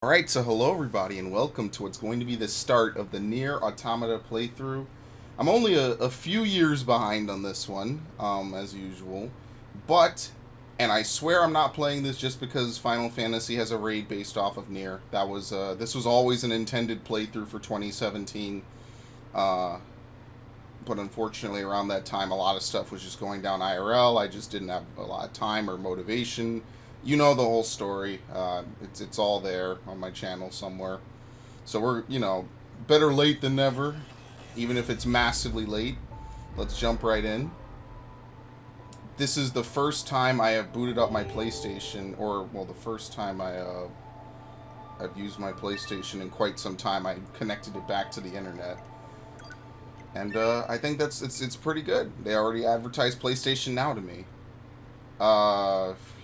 Alright, so hello everybody and welcome to what's going to be the start of the Nier Automata playthrough. I'm only a few years behind on this one, as usual, and I swear I'm not playing this just because Final Fantasy has a raid based off of Nier. This was always an intended playthrough for 2017, but unfortunately around that time a lot of stuff was just going down IRL. I just didn't have a lot of time or motivation. You know the whole story. It's all there on my channel somewhere. So we're, better late than never, even if it's massively late. Let's jump right in. This is the first time I have booted up my PlayStation, the first time I've used my PlayStation in quite some time. I connected it back to the internet. And I think it's pretty good. They already advertised PlayStation Now to me.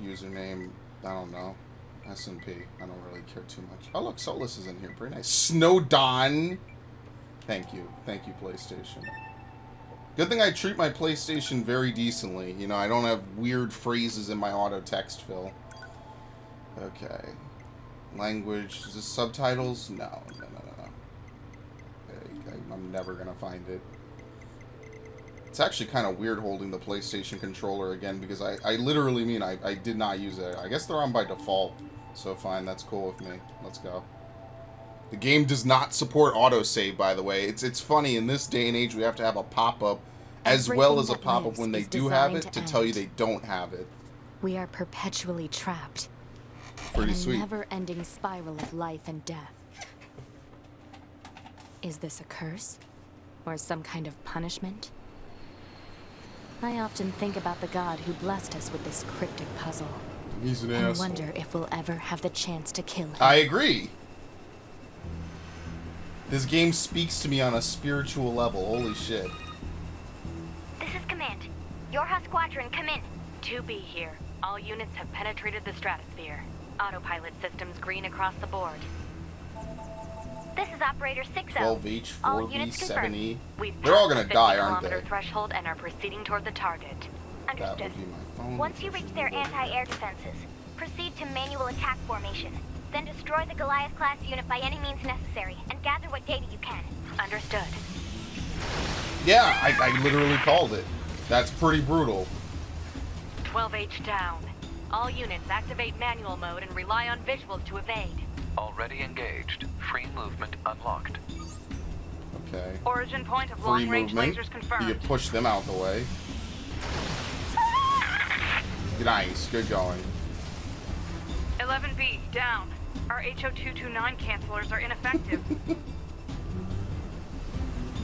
Username, I don't know. S&P. I don't really care too much. Oh, look, Solus is in here. Pretty nice. Snowdon. Thank you, PlayStation. Good thing I treat my PlayStation very decently. You know, I don't have weird phrases in my auto text fill. Okay. Language. Is this subtitles? No. Okay, I'm never gonna find it. It's actually kind of weird holding the PlayStation controller again because I literally mean I did not use it. I guess they're on by default, so fine, that's cool with me. Let's go. The game does not support autosave, by the way. It's funny, in this day and age we have to have a pop-up as well as a pop-up when they do have it to tell you they don't have it. We are perpetually trapped Pretty in a sweet. never-ending spiral of life and death. Is this a curse? Or some kind of punishment? I often think about the god who blessed us with this cryptic puzzle. He's an and asshole. wonder if we'll ever have the chance to kill him. I agree. This game speaks to me on a spiritual level. Holy shit. This is Command. Yorha Squadron, come in. 2B here. All units have penetrated the stratosphere. Autopilot systems green across the board. This is Operator 6-0. 12H, All 4B, units 7E. We've They're all passed gonna the die, aren't 50-kilometer they? threshold and are proceeding toward the target. That Understood. would be my phone. Once you reach their anti-air defenses, proceed to manual attack formation. Then destroy the Goliath-class unit by any means necessary, and gather what data you can. Understood. Yeah, I literally called it. That's pretty brutal. 12H down. All units activate manual mode and rely on visuals to evade. Already engaged. Free movement unlocked. Okay. Origin point of Free long-range movement. lasers You confirmed. can push them out the way. Nice. Good going. 11B down. Our HO229 cancelers are ineffective.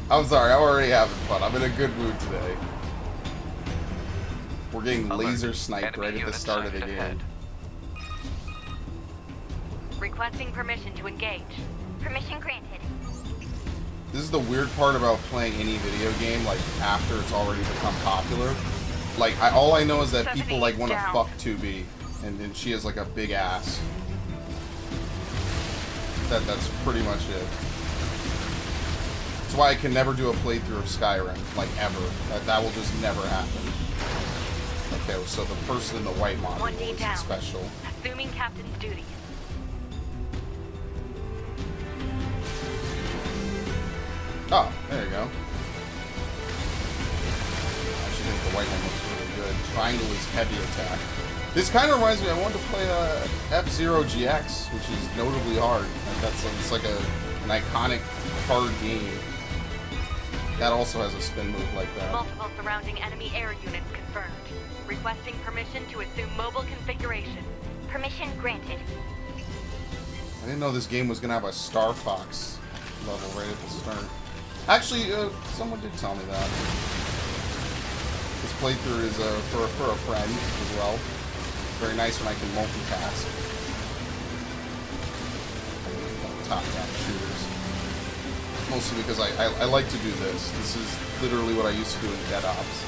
I'm sorry. I'm already having fun. I'm in a good mood today. We're getting Alert. laser sniped Enemy right at the unit start of the sighted game. ahead. Requesting permission to engage. Permission granted. This is the weird part about playing any video game, like, after it's already become popular. Like, all I know is that people, like, want to down. fuck 2B, and she has, like, a big ass. That's pretty much it. That's why I can never do a playthrough of Skyrim, like, ever. That will just never happen. Okay, so the person in the white module 1D is down. special. Assuming captain's duties. Oh, there you go. I actually think the white one looks really good. Triangle is heavy attack. This kind of reminds me, I wanted to play F-Zero GX, which is notably hard. It's like an iconic hard game. That also has a spin move like that. Multiple surrounding enemy air units confirmed. Requesting permission to assume mobile configuration. Permission granted. I didn't know this game was going to have a Star Fox level right at the start. Actually, someone did tell me that. This playthrough is for a friend as well. Very nice when I can multitask. Top-down shooters. Mostly because I like to do this. This is literally what I used to do in Dead Ops.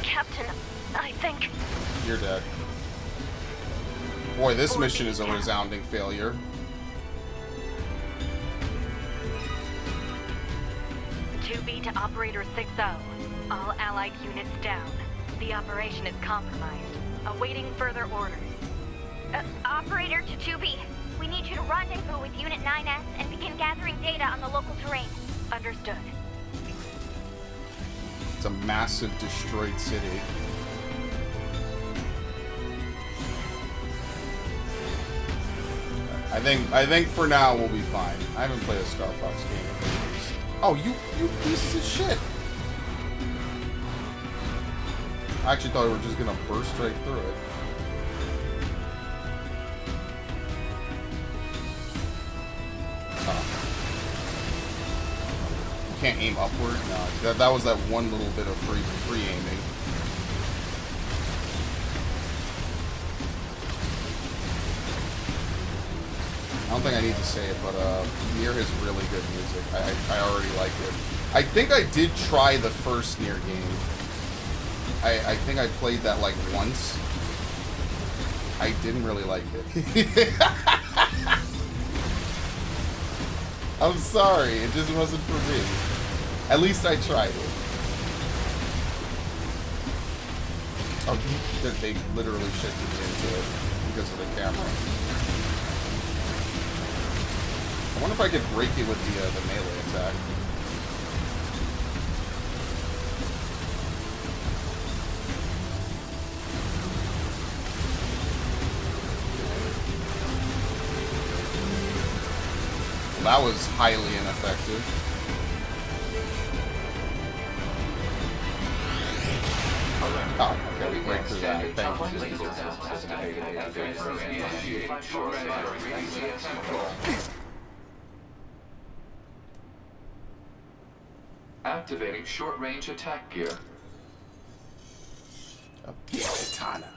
Captain, I think... You're dead. Boy, this mission is a resounding failure. 2B to Operator 6-0. All allied units down. The operation is compromised. Awaiting further orders. Operator to 2B. We need you to rendezvous with Unit 9S and begin gathering data on the local terrain. Understood. It's a massive destroyed city. I think for now we'll be fine. I haven't played a Star Fox game in years. Oh, you pieces of shit! I actually thought we were just gonna burst right through it. You can't aim upward? No, that was that one little bit of free aiming. I don't think I need to say it, but Nier has really good music. I already like it. I think I did try the first Nier game. I think I played that like once. I didn't really like it. I'm sorry, it just wasn't for me. At least I tried it. Oh, they literally shifted me into it because of the camera. I wonder if I could break it with the melee attack. Well, that was highly ineffective. Oh, okay, we break through that. Thank you. Activating short-range attack gear. A katana.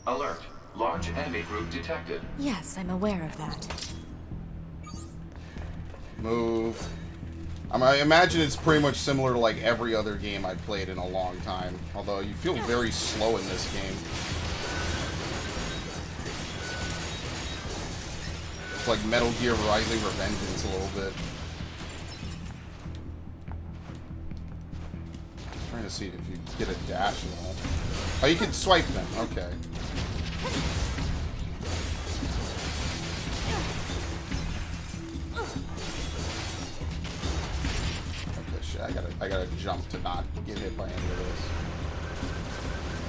Alert. Large enemy group detected. Yes, I'm aware of that. Move. I imagine it's pretty much similar to like every other game I've played in a long time. Although you feel very slow in this game. It's like Metal Gear Rising Revengeance a little bit. Trying to see if you get a dash and all. Oh, you can swipe them. Okay. Okay, shit. I gotta jump to not get hit by any of this.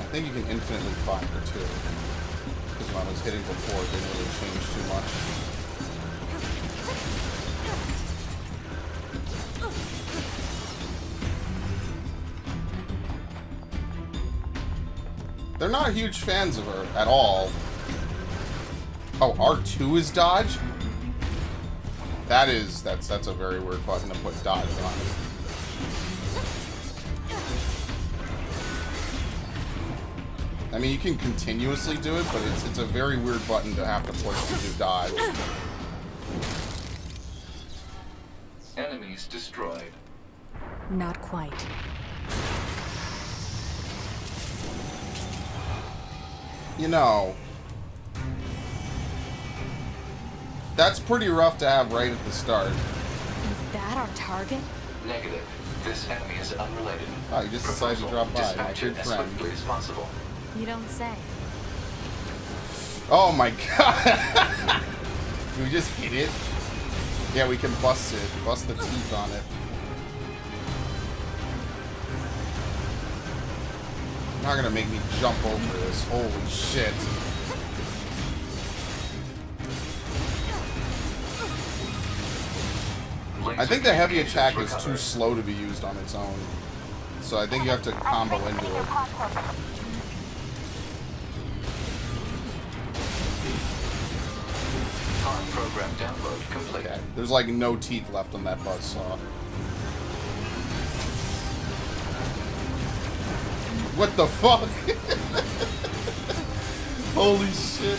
I think you can infinitely fire too. Because when I was hitting before, it didn't really change too much. They're not huge fans of her at all. Oh, R2 is dodge? That's a very weird button to put dodge on. I mean, you can continuously do it, but it's a very weird button to have to push to do dodge. Enemies destroyed. Not quite. You know, that's pretty rough to have right at the start. Is that our target? Negative. This enemy is unrelated. Oh, you just decided to drop by. Dispatch it Good as friend. swiftly as possible. You don't say. Oh my god! Can we just hit it? Yeah, we can bust it. Bust the teeth on it. You're not gonna make me jump over this. Holy shit. I think the heavy attack is too slow to be used on its own. So I think you have to combo into it. Program download complete. Okay. There's like no teeth left on that buzzsaw. What the fuck? Holy shit.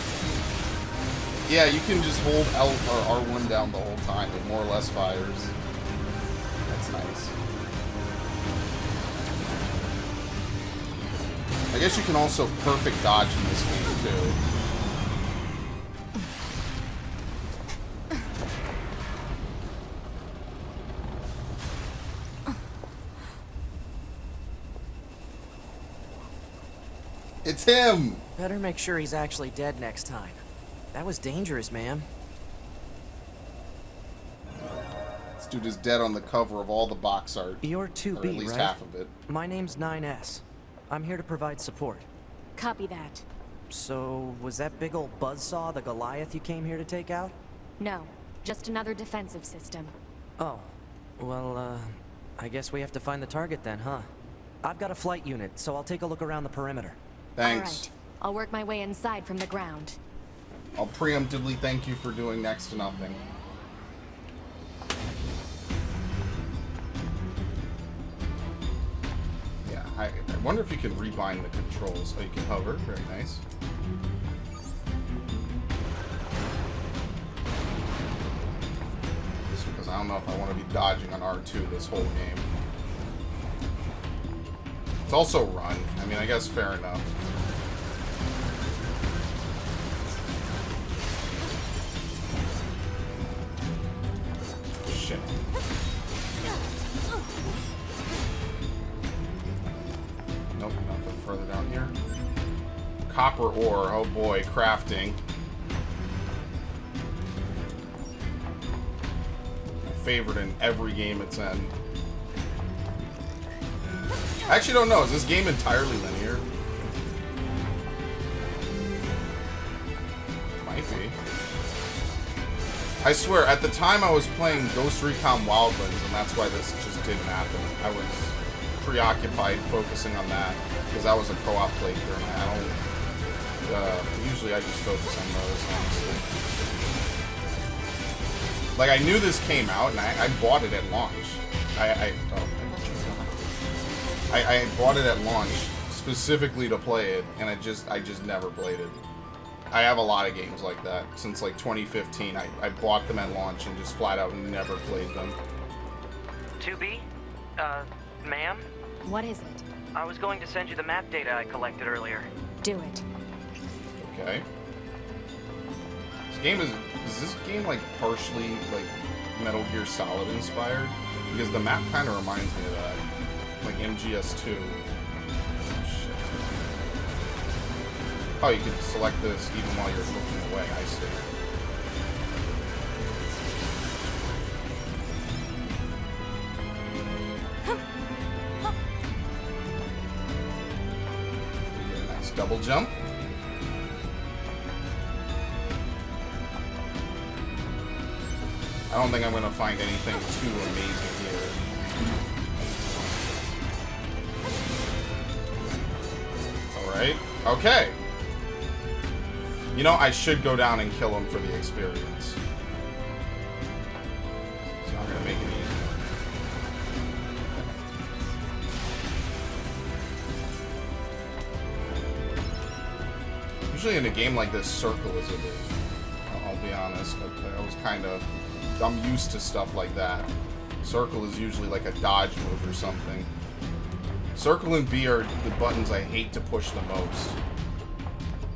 Yeah, you can just hold L or R1 down the whole time. It more or less fires. That's nice. I guess you can also perfect dodge in this game too. It's him! Better make sure he's actually dead next time. That was dangerous, ma'am. This dude is dead on the cover of all the box art. You're Or at 2B, least right? half of it. My name's 9S. I'm here to provide support. Copy that. So, was that big old buzzsaw the Goliath you came here to take out? No, just another defensive system. Oh. Well, I guess we have to find the target then, huh? I've got a flight unit, so I'll take a look around the perimeter. Thanks. Alright, I'll work my way inside from the ground. I'll preemptively thank you for doing next to nothing. Yeah, I wonder if you can rebind the controls. Oh, you can hover. Very nice. Just because I don't know if I want to be dodging on R2 this whole game. It's also run. I mean, I guess fair enough. Shit. Nope, nothing further down here. Copper ore. Oh boy, crafting. My favorite in every game it's in. I actually don't know. Is this game entirely linear? Might be. I swear, at the time I was playing Ghost Recon Wildlands, and that's why this just didn't happen. I was preoccupied focusing on that, because that was a co-op playthrough, and I don't... usually I just focus on those, honestly. Like, I knew this came out, and I bought it at launch. I bought it at launch specifically to play it, and I just never played it. I have a lot of games like that since like 2015. I bought them at launch and just flat out never played them. 2B? Ma'am? What is it? I was going to send you the map data I collected earlier. Do it. Okay. This game is this game like partially like Metal Gear Solid inspired? Because the map kind of reminds me of that. Like MGS2. Oh, you can select this even while you're looking away, I see. Nice double jump. I don't think I'm going to find anything too amazing here. Alright, okay. You know, I should go down and kill him for the experience. It's not gonna make it easy. Usually in a game like this, circle is a bit... I'll be honest, I was kind of... I'm used to stuff like that. Circle is usually like a dodge move or something. Circle and B are the buttons I hate to push the most.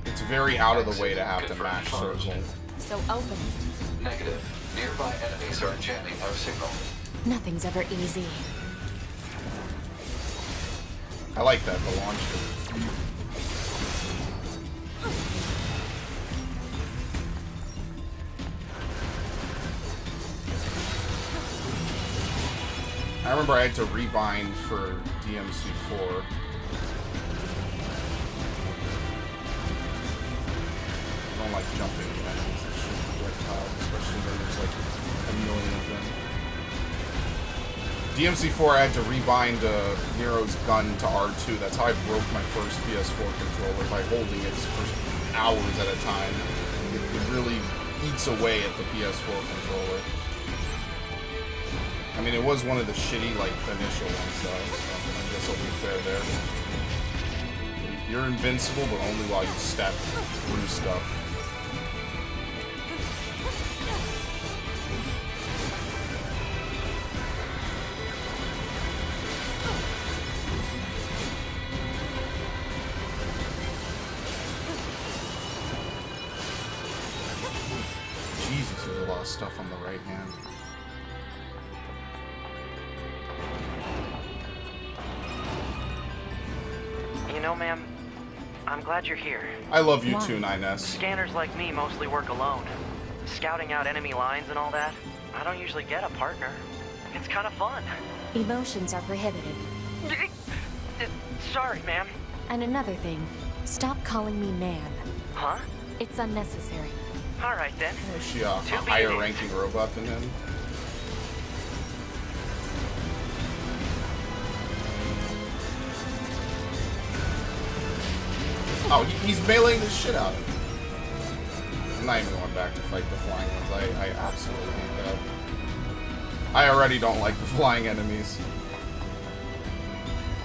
It's very out of the way to have to mash circle. So open it. Negative. Nearby enemies are jamming our signal. Nothing's ever easy. I like that, the launch. I remember I had to rebind for DMC4. I don't like jumping enemies that shoot projectiles, especially when there's like a million of them. DMC4 I had to rebind Nero's gun to R2. That's how I broke my first PS4 controller, by holding it for hours at a time. It really eats away at the PS4 controller. I mean, it was one of the shitty, like, initial ones, though, so I guess I'll be fair there. You're invincible, but only while you step through stuff. Jesus, there's a lot of stuff on the right hand. You know, ma'am, I'm glad glad you're here. I love you Why? too, 9S. Scanners like me mostly work alone. Scouting out enemy lines and all that, I don't usually get a partner. It's kind of fun. Emotions are prohibited. Sorry, ma'am. And another thing, stop calling me man. Huh? It's unnecessary. All right then. Is she a To be higher next. ranking robot than him? Oh, he's meleeing the shit out of me. I'm not even going back to fight the flying ones. I absolutely hate that. I already don't like the flying enemies.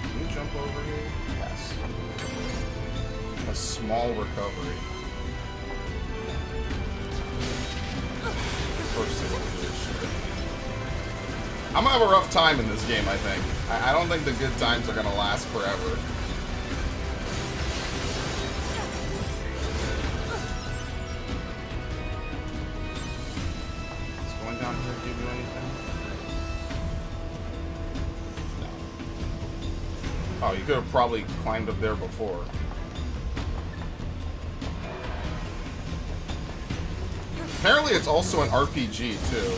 Can you jump over here? Yes. A small recovery. First thing to do is shit. I'm gonna have a rough time in this game, I think. I don't think the good times are gonna last forever. Is going down here give you anything? No. Oh, you could have probably climbed up there before. Apparently it's also an RPG, too.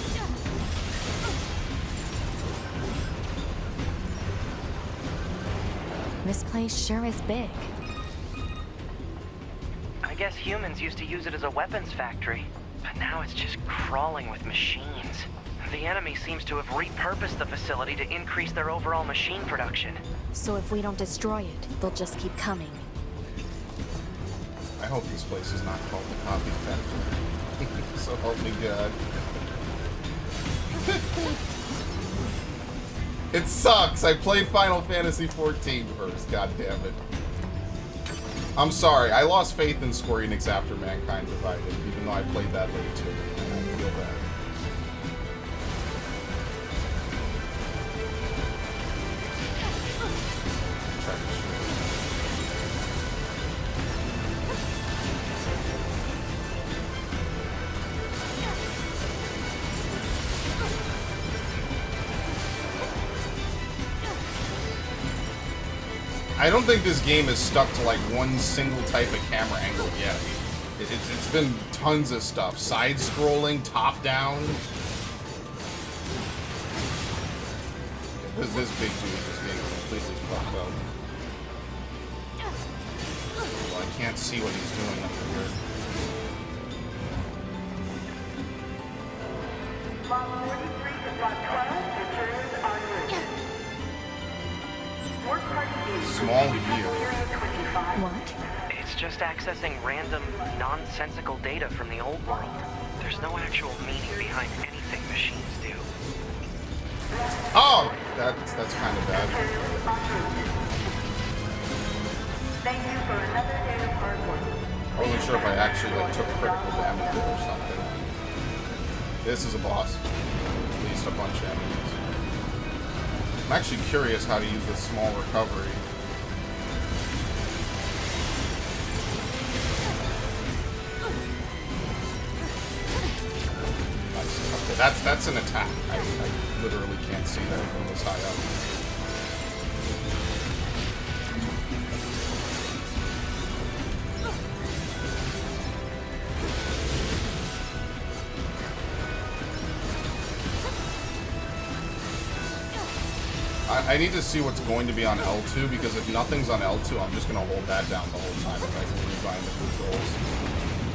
This place sure is big. I guess humans used to use it as a weapons factory, but now it's just crawling with machines. The enemy seems to have repurposed the facility to increase their overall machine production. So if we don't destroy it, they'll just keep coming. I hope this place is not called the Copy Factory. So help me God. It sucks. I played Final Fantasy XIV first. God damn it. I'm sorry. I lost faith in Square Enix after Mankind Divided, even though I played that late too. And I feel bad. Try to shoot. I don't think this game is stuck to like one single type of camera angle yet. It's been tons of stuff. Side-scrolling, top-down. This big dude is being completely fucked up. Well, I can't see what he's doing up here. Block 43 to Block 12, returns en route. Work party B. Small Area gear. 25. What? It's just accessing random, nonsensical data from the old world. There's no actual meaning behind anything machines do. Oh! That's kind of bad. Materials en route. Thank you for another day of hard work. I wasn't sure if I actually like took critical damage there or something. This is a boss. At least a bunch of enemies. I'm actually curious how to use this small recovery. Nice. Okay, that's an attack. I literally can't see that from this high up. I need to see what's going to be on L2, because if nothing's on L2, I'm just going to hold that down the whole time if I can rebind the controls.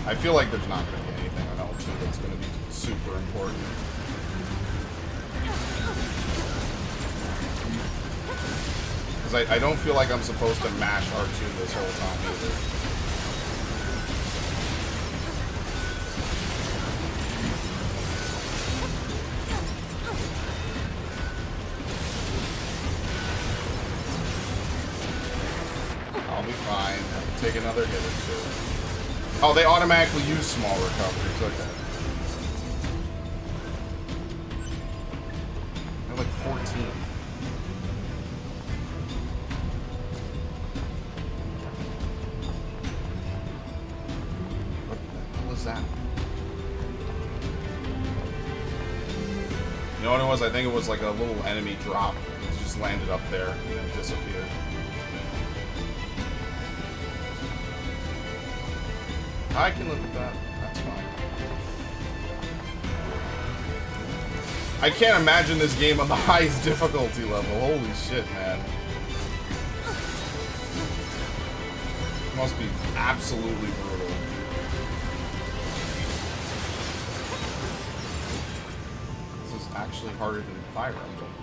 I feel like there's not going to be anything on L2 that's going to be super important. Because I don't feel like I'm supposed to mash R2 this whole time either. I'll be fine. I can take another hit or two. Oh, they automatically use small recoveries. Okay. They're like 14. What the hell is that? You know what it was? I think it was like a little enemy drop. It just landed up there and then disappeared. I can live with that. That's fine. I can't imagine this game on the highest difficulty level. Holy shit, man. It must be absolutely brutal. This is actually harder than Fire Emblem.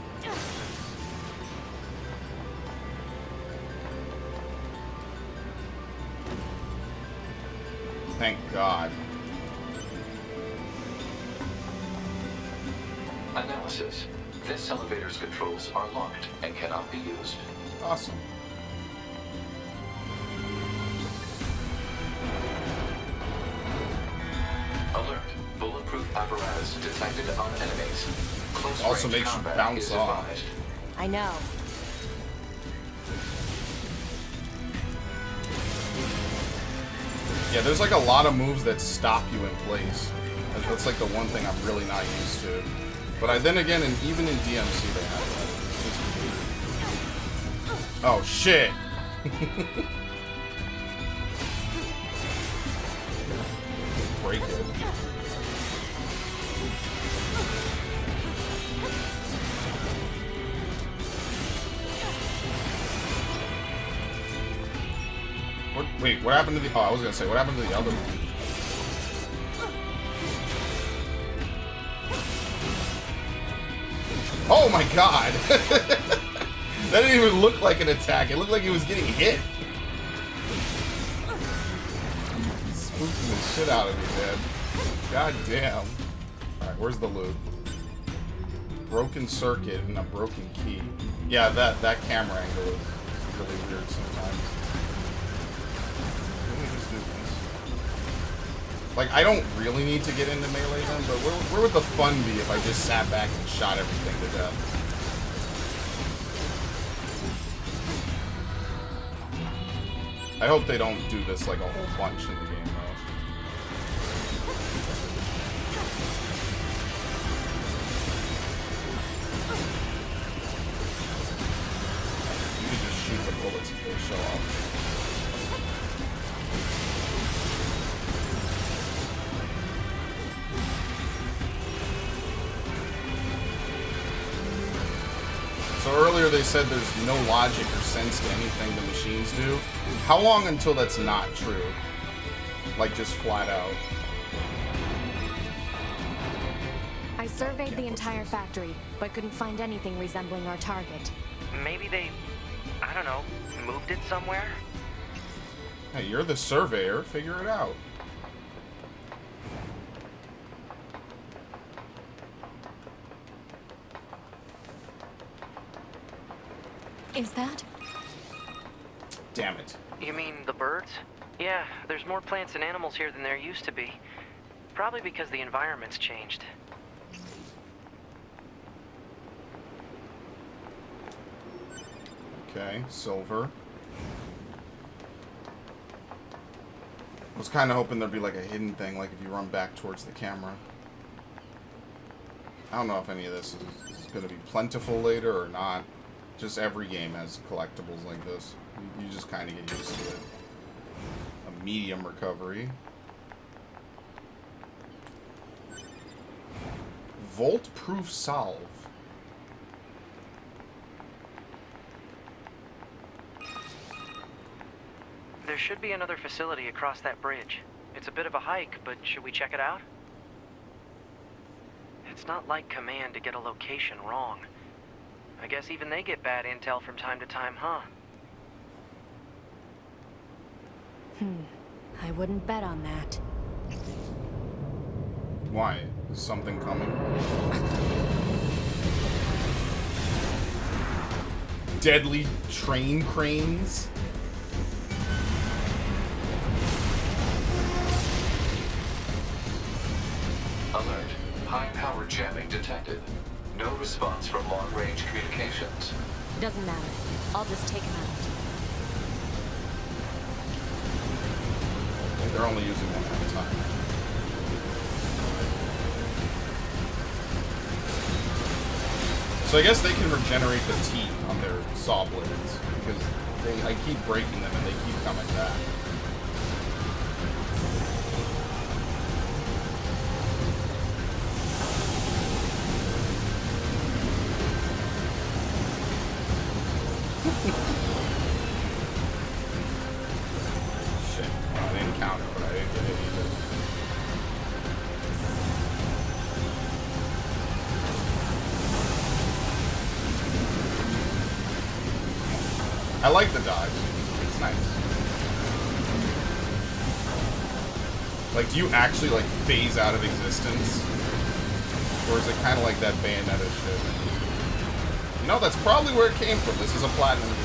Thank God. Analysis. This elevator's controls are locked and cannot be used. Awesome. Alert. Bulletproof apparatus detected on enemies. Close Also range makes you combat bounce is off. advised. I know. Yeah, there's like a lot of moves that stop you in place. That's like the one thing I'm really not used to. But then again, and even in DMC they have that. Oh shit! Break it. Wait, what happened to the... Oh, I was gonna say, what happened to the other one? Oh my god! That didn't even look like an attack. It looked like he was getting hit. Spooking the shit out of me, man. God damn. Alright, where's the loot? Broken circuit and a broken key. Yeah, that camera angle is really weird sometimes. Like, I don't really need to get into melee then, but where would the fun be if I just sat back and shot everything to death? I hope they don't do this like a whole bunch in the game, though. You can just shoot the bullets if they show up. So earlier they said there's no logic or sense to anything the machines do. How long until that's not true? Like, just flat out. I surveyed the entire factory, but couldn't find anything resembling our target. Maybe they, I don't know, moved it somewhere? Hey, you're the surveyor. Figure it out. Is that? Damn it. You mean the birds? Yeah, there's more plants and animals here than there used to be. Probably because the environment's changed. Okay, silver. I was kind of hoping there'd be like a hidden thing, like if you run back towards the camera. I don't know if any of this is going to be plentiful later or not. Just every game has collectibles like this. You just kind of get used to it. A medium recovery. Volt-proof salve. There should be another facility across that bridge. It's a bit of a hike, but should we check it out? It's not like Command to get a location wrong. I guess even they get bad intel from time to time, huh? I wouldn't bet on that. Why? Is something coming? Deadly train cranes? Alert. High power jamming detected. No response from long-range communications. Doesn't matter. I'll just take him out. They're only using one at a time. So I guess they can regenerate the teeth on their saw blades, because I keep breaking them and they keep coming back. I like the dodge. It's nice. Like, do you actually, like, phase out of existence? Or is it kind of like that Bayonetta shit? You know, that's probably where it came from. This is a platinum game.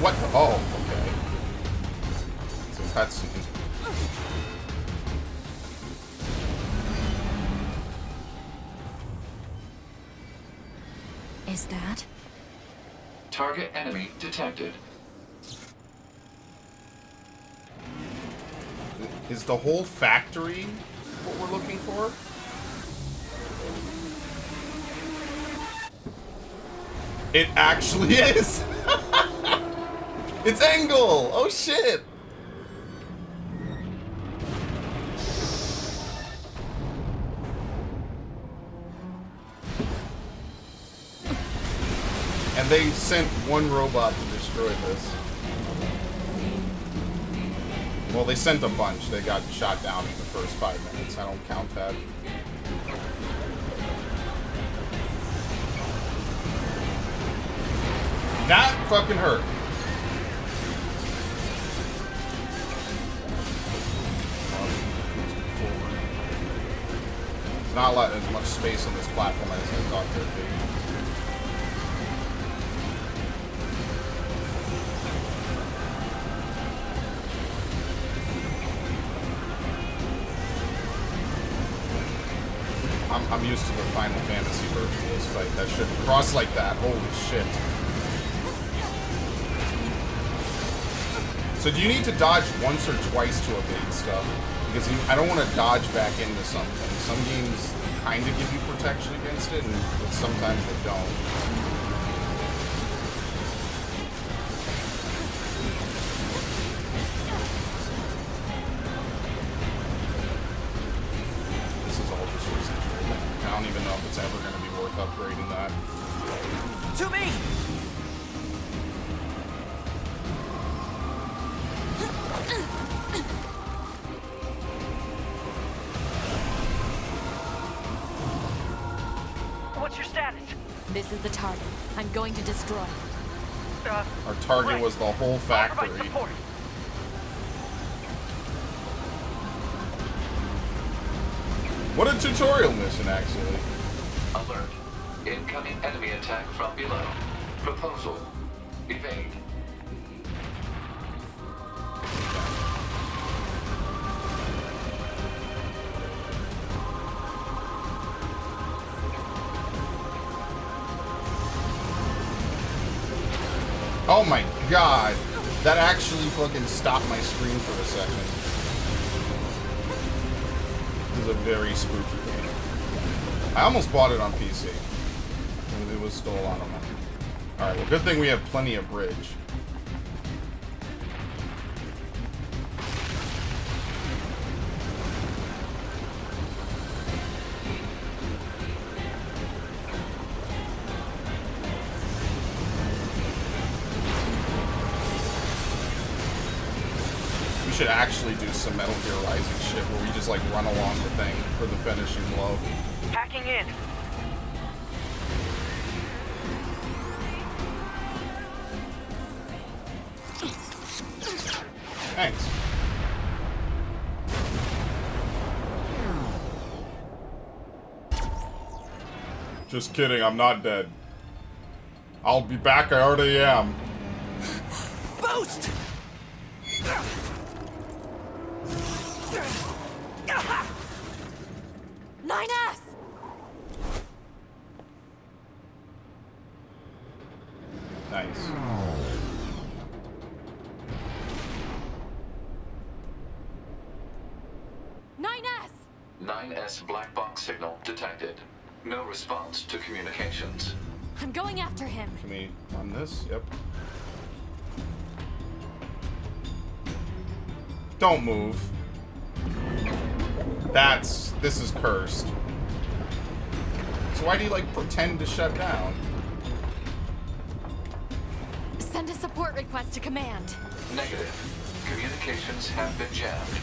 What? Oh, okay. It's a cutscene. Is that? Target enemy detected. Is the whole factory what we're looking for? It actually is! It's Engel! Oh shit! And they sent one robot to destroy this. Well, they sent a bunch. They got shot down in the first 5 minutes. I don't count that. That fucking hurt. There's not as much space on this platform as I thought there'd be. I'm used to the Final Fantasy version of this fight. That shouldn't cross like that. Holy shit. So do you need to dodge once or twice to evade stuff? Because I don't want to dodge back into something. Some games kind of give you protection against it, but sometimes they don't. This is all just residual. I don't even know if it's ever going to be worth upgrading that. To me! What's your status? This is the target. I'm going to destroy it. Our target was the whole I'll factory. provide support. What a tutorial mission, actually. Alert. Incoming enemy attack from below. Proposal. Evade. Oh my god. That actually fucking stopped my screen for a second. This is a very spooky game. I almost bought it on PC. It was still a lot of money. Alright, well, good thing we have plenty of bridge. We should actually do some Metal Gear Rising shit where we just like run along the thing for the finishing blow. Hacking in. Thanks. Just kidding, I'm not dead. I'll be back, I already am. Boost! 9S! Nice. Nine 9S black box signal detected. No response to communications. I'm going after him. Can we run this? Yep. Don't move. This is cursed. So why do you like pretend to shut down? Send a support request to command. Negative. Communications have been jammed.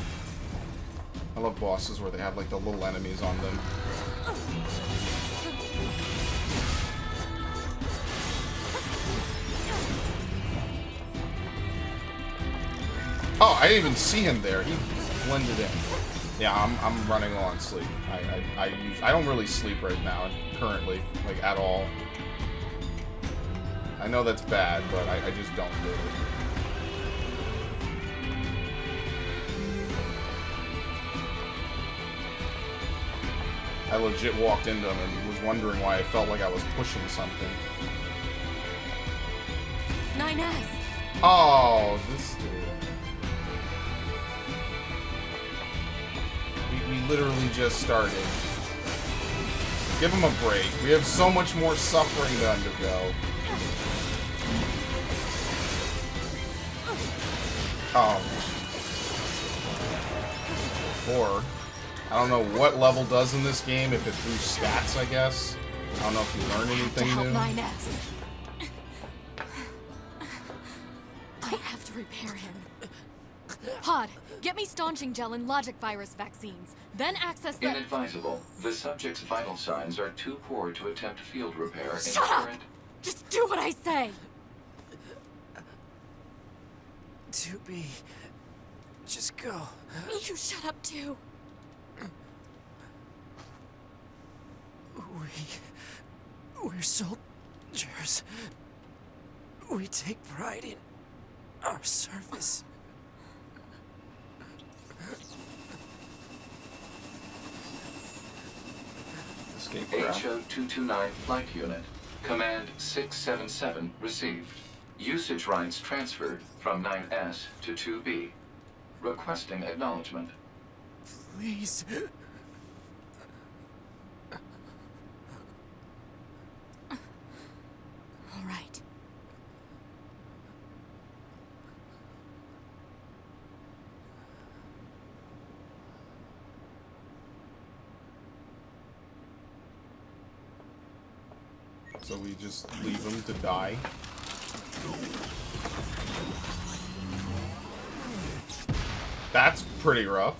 I love bosses where they have like the little enemies on them. Oh, I didn't even see him there. He blended in. Yeah, I'm running low on sleep. I don't really sleep right now, currently, like at all. I know that's bad, but I just don't do it. I legit walked into him and was wondering why I felt like I was pushing something. 9S. Oh, this dude. We literally just started. Give him a break. We have so much more suffering to undergo. Oh. Or, I don't know what level does in this game, if it's through stats, I guess. I don't know if you learn anything new. 9S. I have to repair him. Pod, get me staunching gel and logic virus vaccines. Then access the... Inadvisable. The subject's vital signs are too poor to attempt field repair in Shut up! current... Just do what I say! 2B. Just go. You shut up too. We're soldiers. We take pride in our service. Escape route. HO-229 Flight Unit. Command 677 received. Usage rights transferred from 9S to 2B. Requesting acknowledgement. Please. All right. So we just leave him to die. That's pretty rough.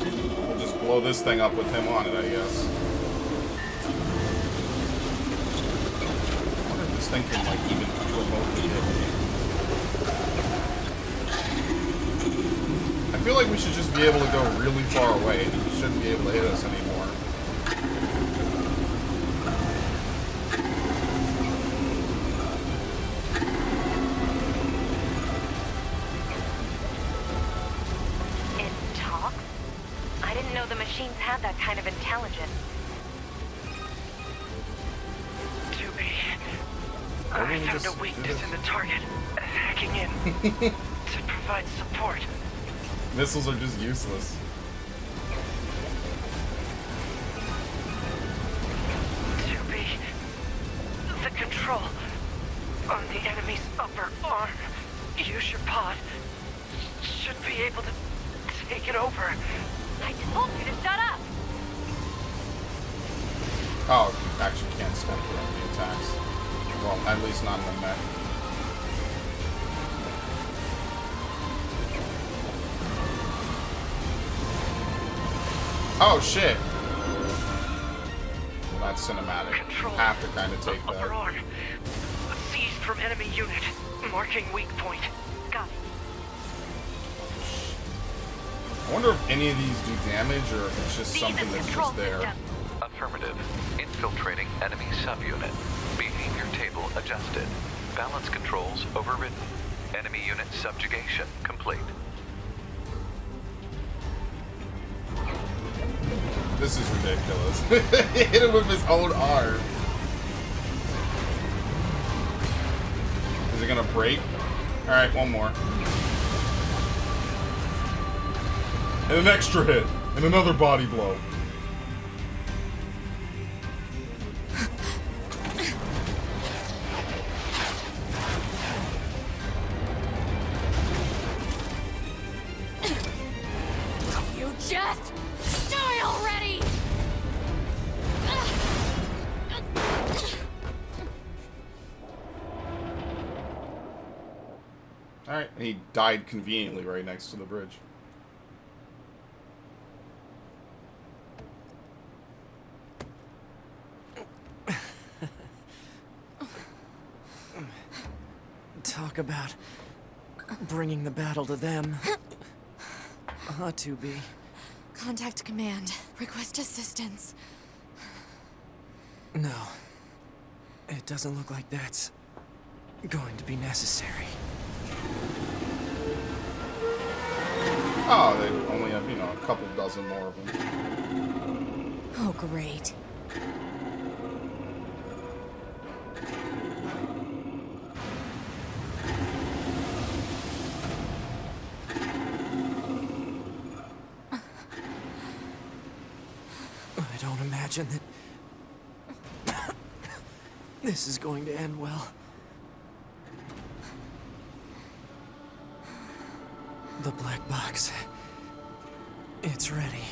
We'll just blow this thing up with him on it, I guess. I wonder if this thing can, like, even remotely hit me. I feel like we should just be able to go really far away, and he shouldn't be able to hit us anymore. Machines had that kind of intelligence. 2B. I found a weakness in the target. Hacking in to provide support. Missiles are just useless. 2B. The control on the enemy's upper arm. Use your pod. Should be able to take it over. I told you to shut up! Oh, you actually can't step through the attacks. Well, at least not in the mech. Oh, shit! Well, that's cinematic. Control Have to kind of take upper that. arm. Seized from enemy unit. Marking weak point. Got it. I wonder if any of these do damage or if it's just something that's just there. Affirmative. Infiltrating enemy subunit. Behavior table adjusted. Balance controls overridden. Enemy unit subjugation complete. This is ridiculous. Hit him with his own arm. Is it gonna break? Alright, one more. And an extra hit. And another body blow. You just die already! Alright, and he died conveniently right next to the bridge. Talk about bringing the battle to them. Ought to be. Contact command. Request assistance. No. It doesn't look like that's going to be necessary. Oh, they only have, you know, a couple dozen more of them. Oh, great. I don't imagine that this is going to end well. The black box. It's ready.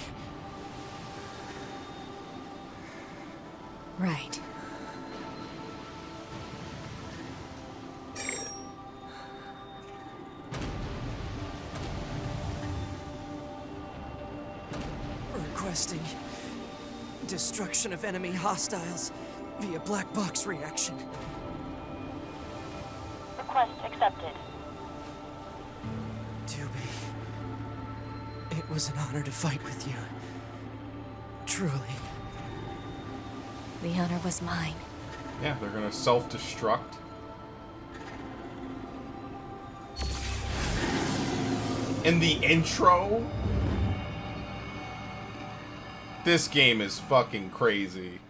Right. Requesting destruction of enemy hostiles via black box reaction. Request accepted. It was an honor to fight with you. Truly. The honor was mine. Yeah, they're gonna self-destruct. In the intro? This game is fucking crazy.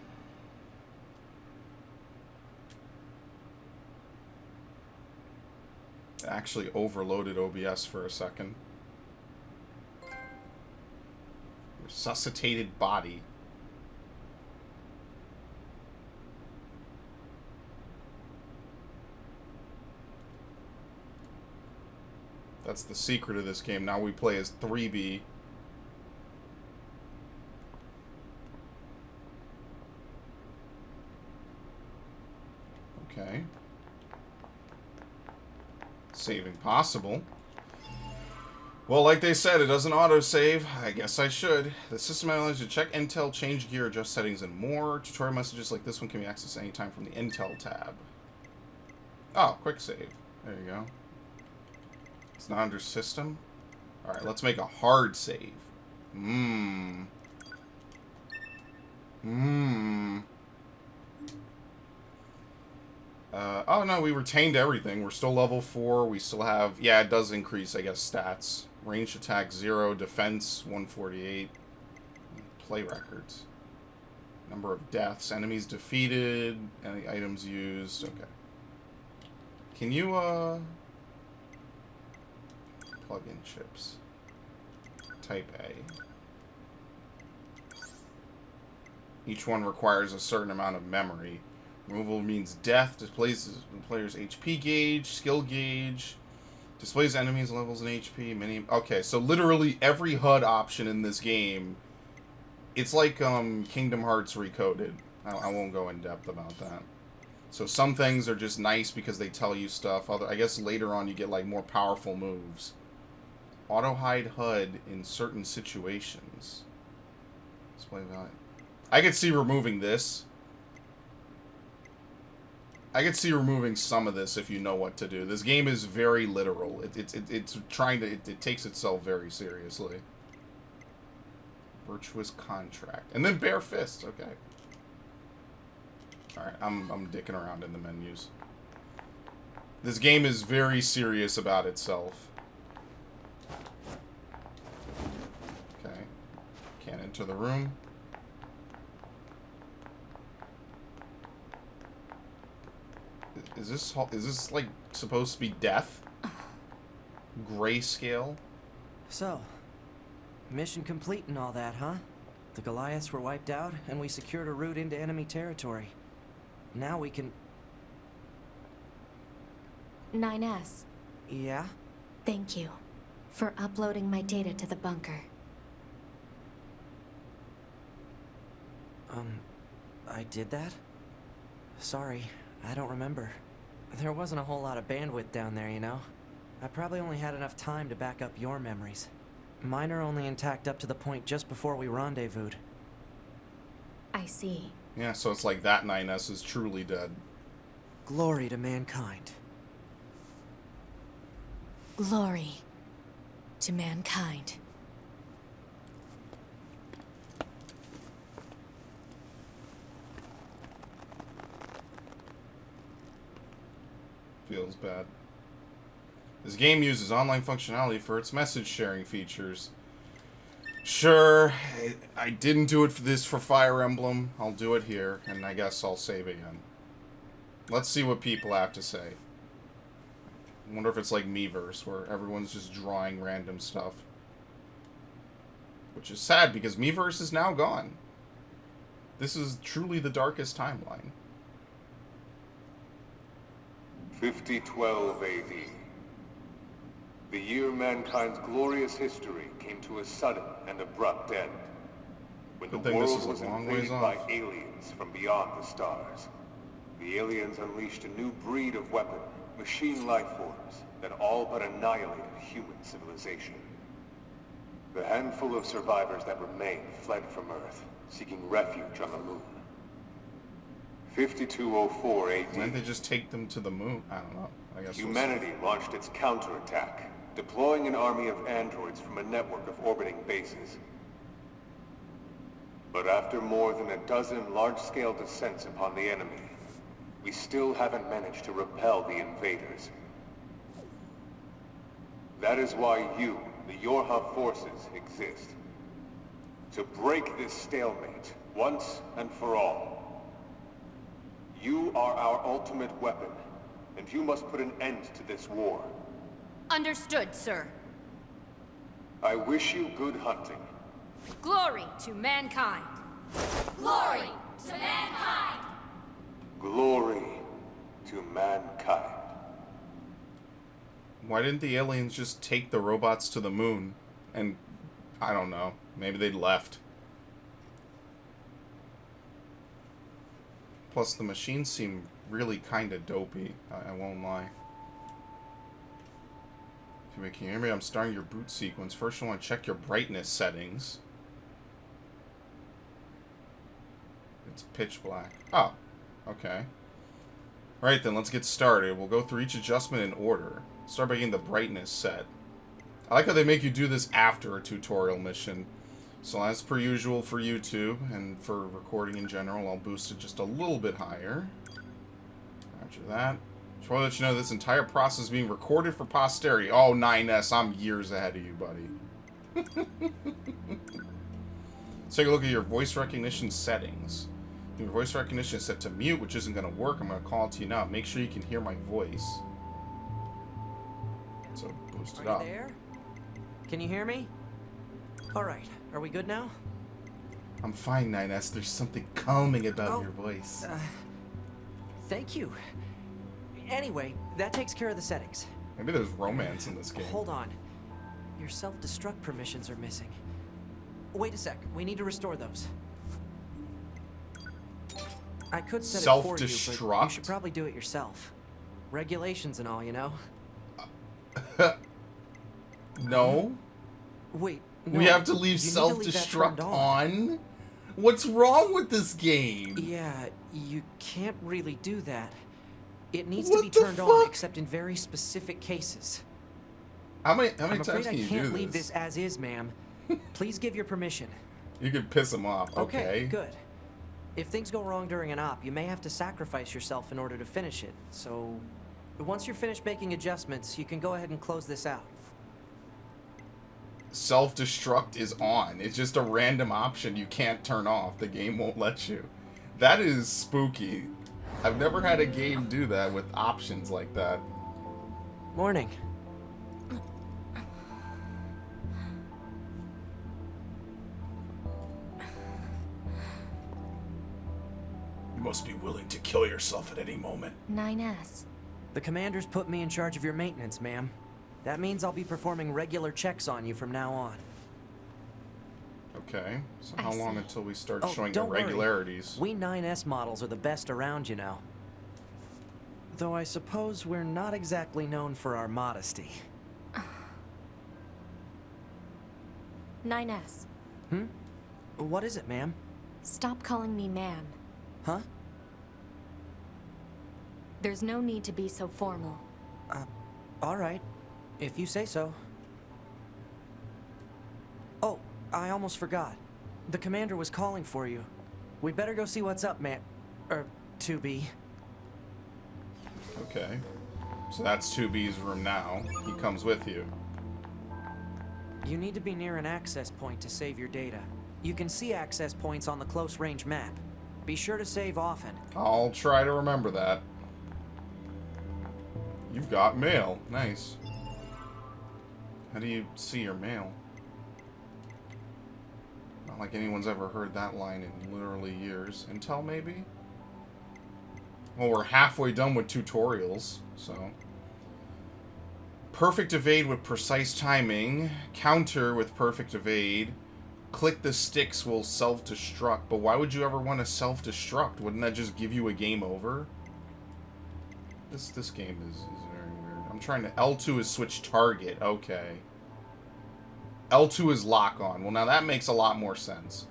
Actually overloaded OBS for a second. Resuscitated body. That's the secret of this game. Now we play as 3B. Okay. Saving possible. Well, like they said, it doesn't autosave. I guess I should. The system allows you to check intel, change gear, adjust settings, and more. Tutorial messages like this one can be accessed anytime from the Intel tab. Oh, quick save. There you go. It's not under system. Alright, let's make a hard save. Oh no, we retained everything. We're still level 4. We still have... Yeah, it does increase, I guess, stats. Ranged attack 0, defense 148. Play records. Number of deaths, enemies defeated, any items used. Okay. Can you, plug in chips. Type A. Each one requires a certain amount of memory. Removal means death. Displays the player's HP gauge, skill gauge. Displays enemies, levels, and HP. Mini. Okay, so literally every HUD option in this game. It's like Kingdom Hearts Recoded. I won't go in depth about that. So some things are just nice because they tell you stuff. I guess later on you get like more powerful moves. Auto hide HUD in certain situations. Display value. I could see removing this. I could see removing some of this if you know what to do. This game is very literal. It's trying to... It takes itself very seriously. Virtuous contract. And then bare fists. Okay. Alright, I'm dicking around in the menus. This game is very serious about itself. Okay. Can't enter the room. Is this like supposed to be death? Grayscale? So, mission complete and all that, huh? The Goliaths were wiped out, and we secured a route into enemy territory. Now we can... 9S. Yeah? Thank you for uploading my data to the bunker. I did that? Sorry, I don't remember. There wasn't a whole lot of bandwidth down there, you know? I probably only had enough time to back up your memories. Mine are only intact up to the point just before we rendezvoused. I see. Yeah, so it's like that 9S is truly dead. Glory to mankind. Glory to mankind. Feels bad. This game uses online functionality for its message sharing features. Sure, I didn't do it for Fire Emblem. I'll do it here, and I guess I'll save again. Let's see what people have to say. I wonder if it's like Miiverse, where everyone's just drawing random stuff. Which is sad, because Miiverse is now gone. This is truly the darkest timeline. 5012 AD. The year mankind's glorious history came to a sudden and abrupt end. When the Good thing this world is a was long ways invaded by off. aliens from beyond the stars. The aliens unleashed a new breed of weapon, machine life forms, that all but annihilated human civilization. The handful of survivors that remained fled from Earth, seeking refuge on the moon. 5204 AD. Why didn't they just take them to the moon? I don't know. I guess Humanity launched its counterattack, deploying an army of androids from a network of orbiting bases. But after more than a dozen large-scale descents upon the enemy, we still haven't managed to repel the invaders. That is why you, the Yorha forces, exist. To break this stalemate, once and for all. You are our ultimate weapon, and you must put an end to this war. Understood, sir. I wish you good hunting. Glory to mankind. Glory to mankind. Glory to mankind. Why didn't the aliens just take the robots to the moon? And, I don't know, maybe they'd left. Plus, the machines seem really kind of dopey. I won't lie. If you can hear me, I'm starting your boot sequence. First, you want to check your brightness settings. It's pitch black. Oh, okay. Alright then, let's get started. We'll go through each adjustment in order. Start by getting the brightness set. I like how they make you do this after a tutorial mission. So as per usual for YouTube, and for recording in general, I'll boost it just a little bit higher. Roger that. Just want to let you know this entire process is being recorded for posterity. Oh, 9S, I'm years ahead of you, buddy. Let's take a look at your voice recognition settings. Your voice recognition is set to mute, which isn't going to work. I'm going to call it to you now. Make sure you can hear my voice. So, boost it up. Are you there? Can you hear me? Alright, are we good now? I'm fine, 9S. There's something calming about your voice. Thank you. Anyway, that takes care of the settings. Maybe there's romance in this game. Hold on. Your self-destruct permissions are missing. Wait a sec. We need to restore those. I could set it for you, but you Self-destruct? should probably do it yourself. Regulations and all, you know? No? Wait, We no, have to leave you need to leave that turned self-destruct on? What's wrong with this game? Yeah, you can't really do that. It needs What to be the turned on fuck? except in very specific cases. How many I'm times afraid can I you can't do leave this? this as is, ma'am. Please give your permission. You could piss him off. Okay. Good. If things go wrong during an op, you may have to sacrifice yourself in order to finish it. So, once you're finished making adjustments, you can go ahead and close this out. Self-destruct is on. It's just a random option you can't turn off. The game won't let you. That is spooky. I've never had a game do that with options like that. Morning. You must be willing to kill yourself at any moment. 9S. The commander's put me in charge of your maintenance, ma'am. That means I'll be performing regular checks on you from now on. Okay. So I how long see. until we start Oh, showing don't worry. irregularities? We 9S models are the best around, you know. Though I suppose we're not exactly known for our modesty. 9S. Hmm? What is it, ma'am? Stop calling me ma'am. Huh? There's no need to be so formal. Alright. If you say so. Oh, I almost forgot. The commander was calling for you. We'd better go see what's up, man. 2B. Okay. So that's 2B's room now. He comes with you. You need to be near an access point to save your data. You can see access points on the close-range map. Be sure to save often. I'll try to remember that. You've got mail. Nice. How do you see your mail? Not like anyone's ever heard that line in literally years. Intel, maybe? Well, we're halfway done with tutorials, so... Perfect evade with precise timing. Counter with perfect evade. Click the sticks will self-destruct. But why would you ever want to self-destruct? Wouldn't that just give you a game over? This game is very weird. I'm trying to... L2 is switch target. Okay. L2 is lock on. Well, now that makes a lot more sense.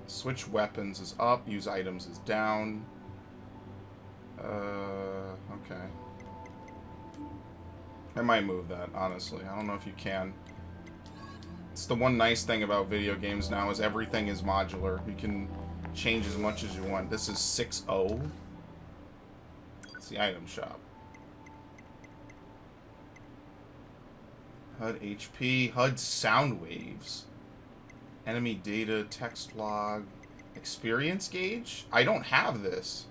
Switch weapons is up. Use items is down. Okay. I might move that, honestly. I don't know if you can. It's the one nice thing about video games now is everything is modular. You can change as much as you want. This is 6.0. It's the item shop. HUD HP, HUD sound waves. Enemy data, text log, experience gauge? I don't have this.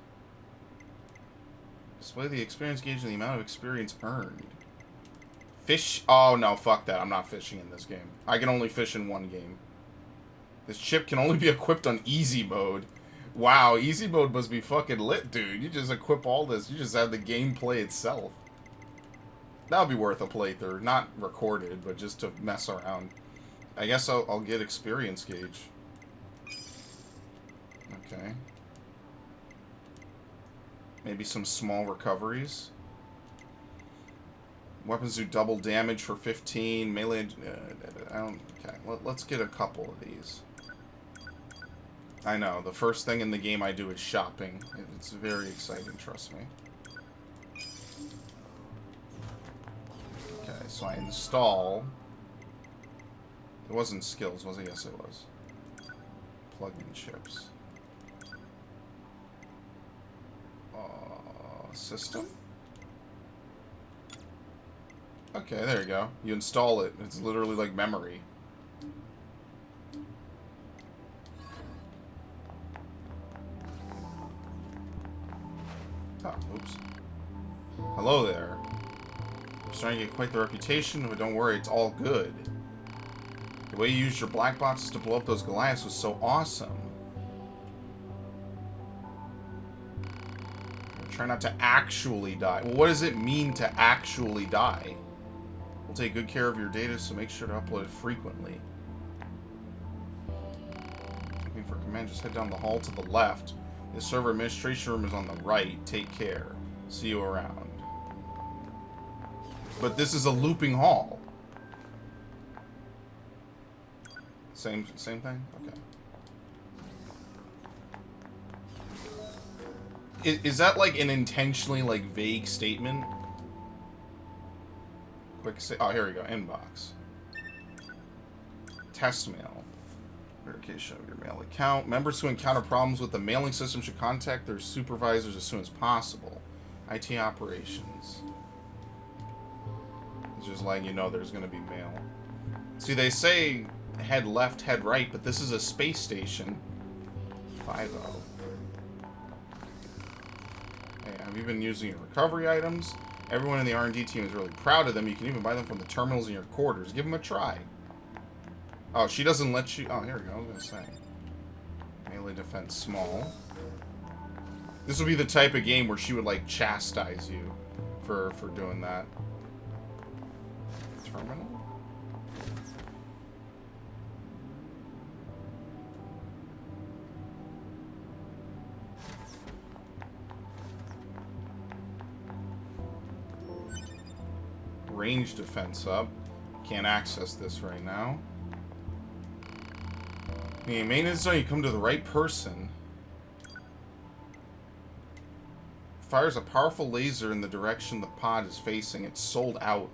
Display the experience gauge and the amount of experience earned. Fish? Oh, no, fuck that. I'm not fishing in this game. I can only fish in one game. This chip can only be equipped on easy mode. Wow, easy mode must be fucking lit, dude. You just equip all this. You just have the gameplay itself. That would be worth a playthrough. Not recorded, but just to mess around. I guess I'll get experience gauge. Okay. Maybe some small recoveries. Weapons do double damage for 15. Melee... I don't... Okay, let's get a couple of these. I know, the first thing in the game I do is shopping. It's very exciting, trust me. Okay, so I install... It wasn't skills, was it? Yes, it was. Plug-in chips. System? Okay, there you go. You install it. It's literally like memory. Oh, oops. Hello there. I'm starting to get quite the reputation, but don't worry, it's all good. The way you used your black boxes to blow up those Goliaths was so awesome. Try not to actually die. Well, what does it mean to actually die? We'll take good care of your data, so make sure to upload it frequently. Looking for command, just head down the hall to the left. The server administration room is on the right. Take care. See you around. But this is a looping hall. Same thing? Okay. Is that like an intentionally like vague statement? Quick say. Oh, here we go. Inbox. Test mail. Verification of your mail account. Members who encounter problems with the mailing system should contact their supervisors as soon as possible. IT operations. It's just letting you know there's going to be mail. See, they say head left, head right, but this is a space station. 5-0. Have you been using your recovery items? Everyone in the R&D team is really proud of them. You can even buy them from the terminals in your quarters. Give them a try. Oh, she doesn't let you... Oh, here we go. I was going to say. Melee defense small. This would be the type of game where she would, like, chastise you for doing that. Terminal? Range defense up. Can't access this right now. The maintenance zone, you come to the right person. Fires a powerful laser in the direction the pod is facing. It's sold out.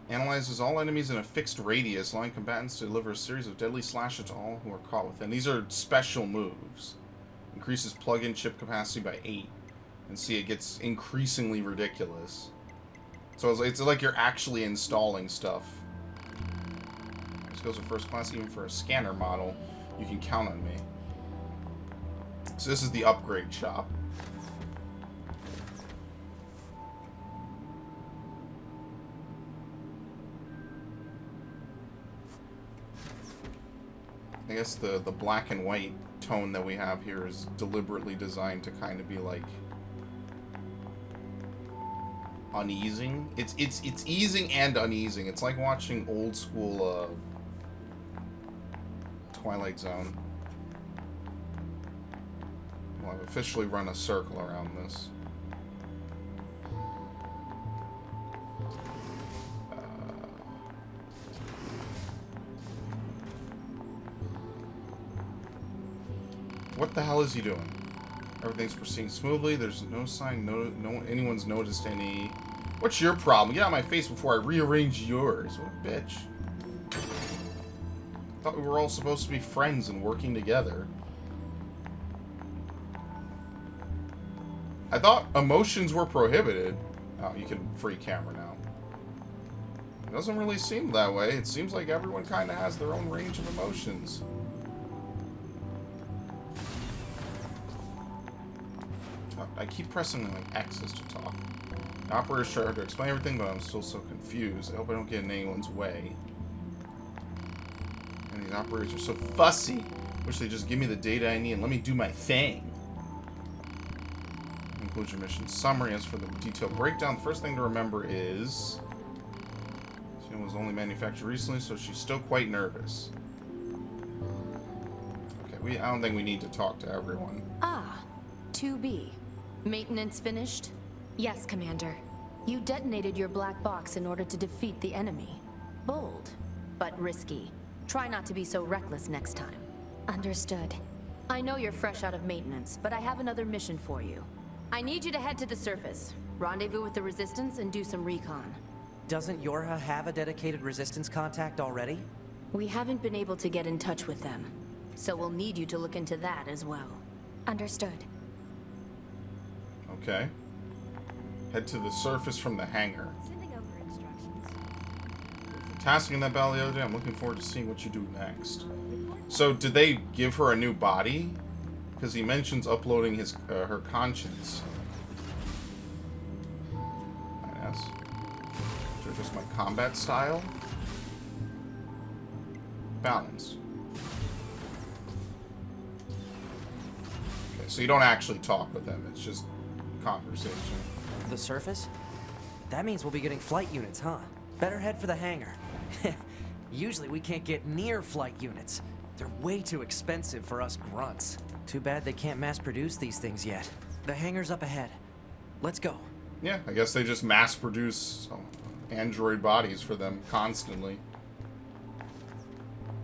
Analyzes all enemies in a fixed radius, allowing combatants to deliver a series of deadly slashes to all who are caught within. These are special moves. Increases plug-in chip capacity by 8. And see, it gets increasingly ridiculous. So it's like you're actually installing stuff. This goes to first class, even for a scanner model. You can count on me. So this is the upgrade shop. I guess the black and white tone that we have here is deliberately designed to kind of be like uneasing. It's easing and uneasing. It's like watching old school Twilight Zone. Well, I've officially run a circle around this. What the hell is he doing? Everything's proceeding smoothly. There's no sign, no anyone's noticed any. What's your problem? Get out of my face before I rearrange yours. What a bitch. I thought we were all supposed to be friends and working together. I thought emotions were prohibited. Oh, you can free camera now. It doesn't really seem that way. It seems like everyone kind of has their own range of emotions. I keep pressing like X's to talk. The operator's tried to explain everything, but I'm still so confused. I hope I don't get in anyone's way. And these operators are so fussy. Wish they'd just give me the data I need and let me do my thing. Includes your mission summary. As for the detailed breakdown, the first thing to remember is she was only manufactured recently, so she's still quite nervous. Okay, I don't think we need to talk to everyone. Ah, 2B. Maintenance finished? Yes, Commander. You detonated your black box in order to defeat the enemy. Bold, but risky. Try not to be so reckless next time. Understood. I know you're fresh out of maintenance, but I have another mission for you. I need you to head to the surface, rendezvous with the Resistance, and do some recon. Doesn't Yorha have a dedicated Resistance contact already? We haven't been able to get in touch with them, so we'll need you to look into that as well. Understood. Okay. Head to the surface from the hangar. Sending over instructions. Tasking that battle the other day. I'm looking forward to seeing what you do next. So, did they give her a new body? Because he mentions uploading his her conscience. Yes. Just my combat style. Balanced. Okay, so you don't actually talk with them. It's just conversation. The surface? That means we'll be getting flight units, huh? Better head for the hangar. Usually we can't get near flight units. They're way too expensive for us grunts. Too bad they can't mass produce these things yet. The hangar's up ahead. Let's go. Yeah, I guess they just mass produce android bodies for them constantly.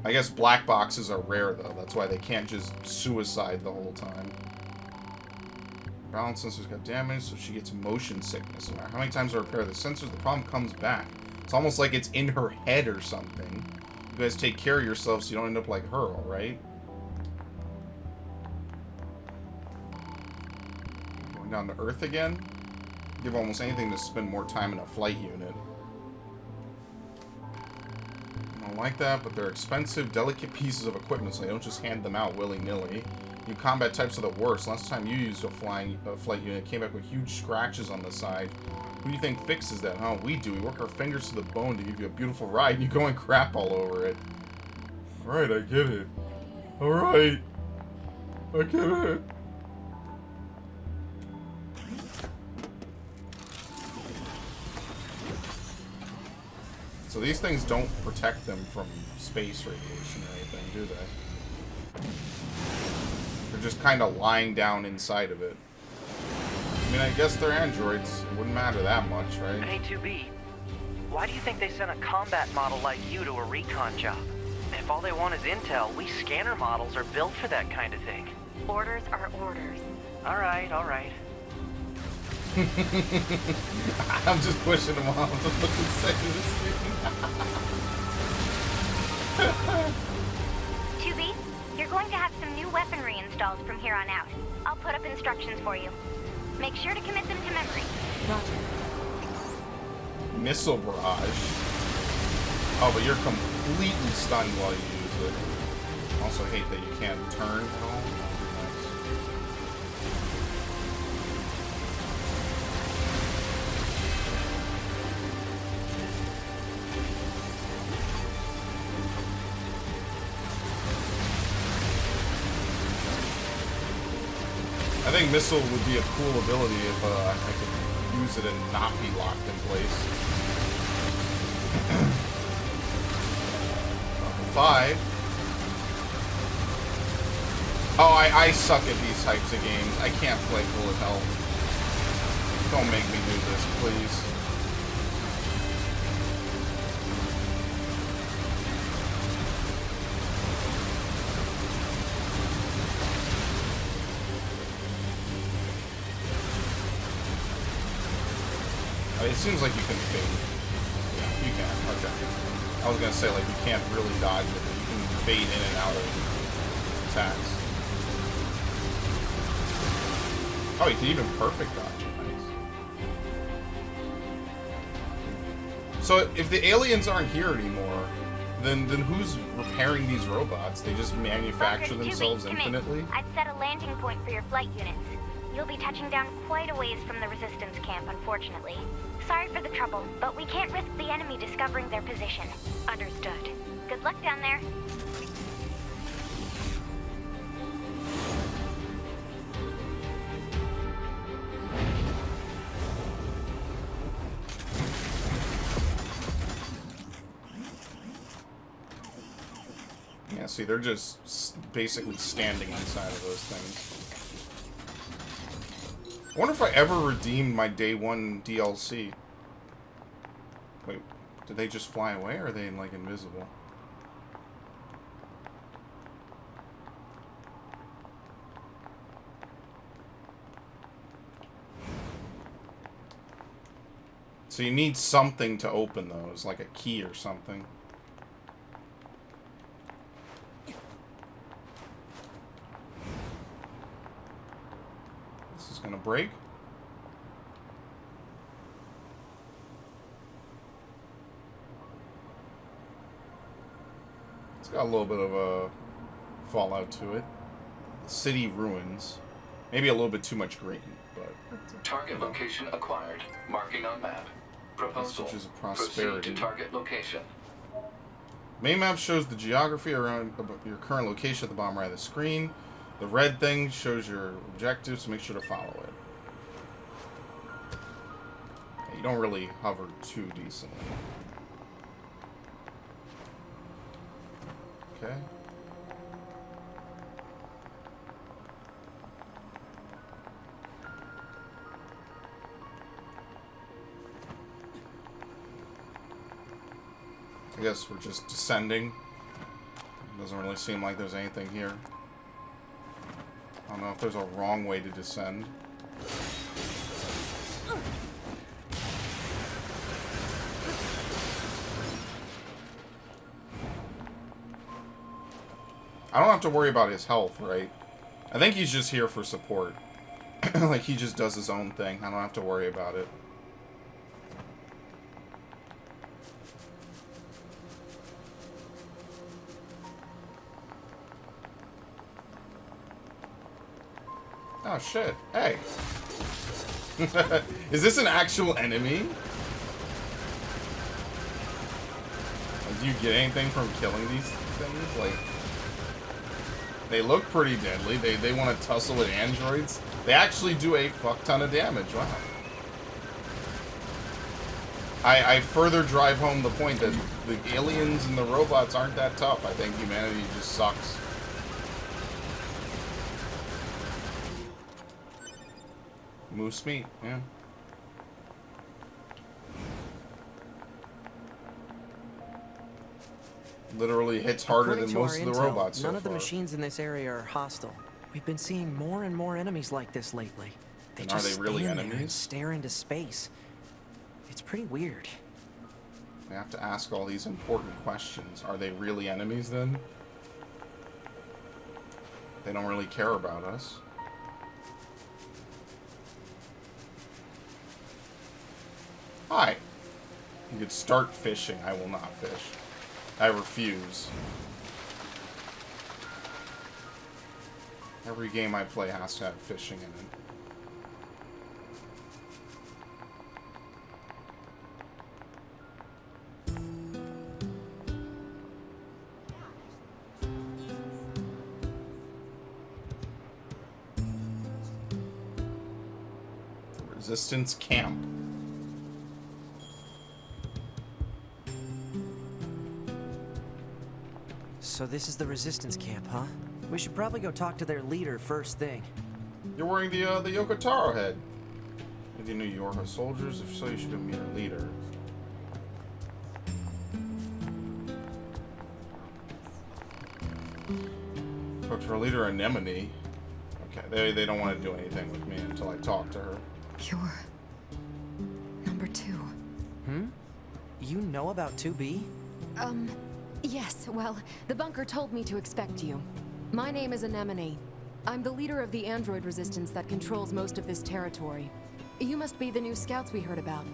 I guess black boxes are rare though. That's why they can't just suicide the whole time. Balance sensors got damaged, so she gets motion sickness. No matter how many times I repair the sensors, the problem comes back. It's almost like it's in her head or something. You guys take care of yourselves so you don't end up like her, alright? Going down to Earth again? Give almost anything to spend more time in a flight unit. I don't like that, but they're expensive, delicate pieces of equipment, so they don't just hand them out willy-nilly. New combat types are the worst. Last time you used a flight unit, it came back with huge scratches on the side. Who do you think fixes that? Huh? We do. We work our fingers to the bone to give you a beautiful ride, and you go and crap all over it. Alright, I get it. Alright. I get it. So these things don't protect them from space radiation or anything, do they? They're just kind of lying down inside of it. I mean, I guess they're androids. It wouldn't matter that much, right? Hey, 2B. Why do you think they sent a combat model like you to a recon job? If all they want is intel, we scanner models are built for that kind of thing. Orders are orders. All right, all right. I'm just pushing them off the fucking second screen. 2B, you're going to have some new weaponry installed from here on out. I'll put up instructions for you. Make sure to commit them to memory. Roger. Missile barrage. Oh, but you're completely stunned while you use it. Also hate that you can't turn at all. I think missile would be a cool ability if I could use it and not be locked in place. Level 5. Oh, I suck at these types of games. I can't play bullet hell. Don't make me do this, please. It seems like you can fade. Yeah, you can. Okay. I was gonna say, like, you can't really dodge it, but you can fade in and out of attacks. Oh, you can even perfect dodge it. Nice. So, if the aliens aren't here anymore, then who's repairing these robots? They just manufacture themselves infinitely? I've set a landing point for your flight units. You'll be touching down quite a ways from the resistance camp, unfortunately. Sorry for the trouble, but we can't risk the enemy discovering their position. Understood. Good luck down there. Yeah, see, they're just basically standing inside of those things. I wonder if I ever redeemed my day 1 DLC. Wait, did they just fly away, or are they, like, invisible? So you need something to open those, like a key or something. This is gonna break. It's got a little bit of a fallout to it. The city ruins. Maybe a little bit too much green, but... Target location acquired. Marking on map. Proposal. Such as a prosperity. Proceed to target location. Main map shows the geography around your current location at the bottom right of the screen. The red thing shows your objectives, so make sure to follow it. You don't really hover too decently. Okay. I guess we're just descending. Doesn't really seem like there's anything here. I don't know if there's a wrong way to descend. I don't have to worry about his health, right? I think he's just here for support. Like, he just does his own thing. I don't have to worry about it. Oh, shit. Hey. Is this an actual enemy? Like, do you get anything from killing these things? Like, they look pretty deadly. They want to tussle with androids. They actually do a fuck ton of damage. Wow. I further drive home the point that the aliens and the robots aren't that tough. I think humanity just sucks. Moose meat, yeah. Literally hits harder According than to most our of the intel, robots so none of the far. machines in this area are hostile. We've been seeing more and more enemies like this lately. They And are just they really stand there and enemies? stare into space. It's pretty weird. We have to ask all these important questions. Are they really enemies then? They don't really care about us. Hi. You could start fishing. I will not fish. I refuse. Every game I play has to have fishing in it. The Resistance Camp. So this is the resistance camp, huh? We should probably go talk to their leader first thing. You're wearing the Yokotaro head. If you knew you were soldiers, if so, you should go meet our leader. Talk to our leader, Anemone. Okay, they don't want to do anything with me until I talk to her. You're... number 2. You know about 2B? Yes, well, the bunker told me to expect you. My name is Anemone. I'm the leader of the android resistance that controls most of this territory. You must be the new scouts we heard about.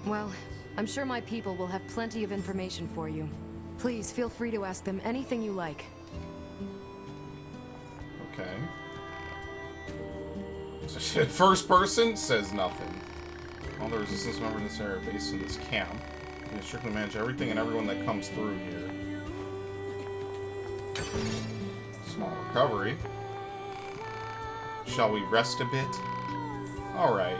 Well, I'm sure my people will have plenty of information for you. Please feel free to ask them anything you like. Okay. First person says nothing. All the resistance members in this area are based in this camp. You can strictly manage everything and everyone that comes through here. Small recovery. Shall we rest a bit? Alright.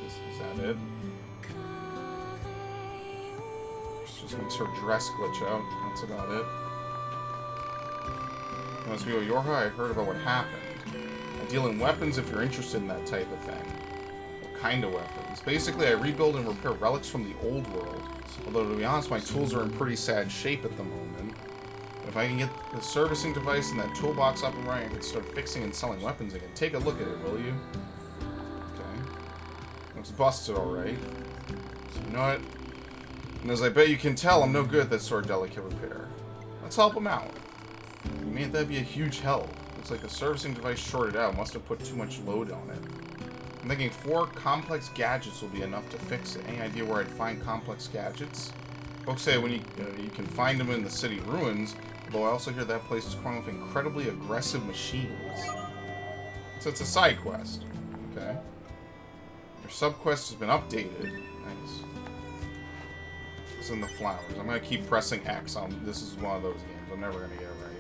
Is that it? Just makes her dress glitch out. That's about it. Unless we go Yorha, I heard about what happened. I deal in weapons if you're interested in that type of thing. What kind of weapons? Basically, I rebuild and repair relics from the old world. Although, to be honest, my tools are in pretty sad shape at the moment. If I can get the servicing device and that toolbox up and running, I can start fixing and selling weapons again. Take a look at it, will you? Okay. Looks busted, alright. You know what? And as I bet you can tell, I'm no good at that sort of delicate repair. Let's help him out. You mean that'd be a huge help. Looks like the servicing device shorted out. Must have put too much load on it. I'm thinking 4 complex gadgets will be enough to fix it. Any idea where I'd find complex gadgets? Folks say when you can find them in the city ruins, although I also hear that place is crawling with incredibly aggressive machines. So it's a side quest. Okay. Your sub-quest has been updated. Nice. It's in the flowers. I'm gonna keep pressing X on. This is one of those games. I'm never gonna get it right.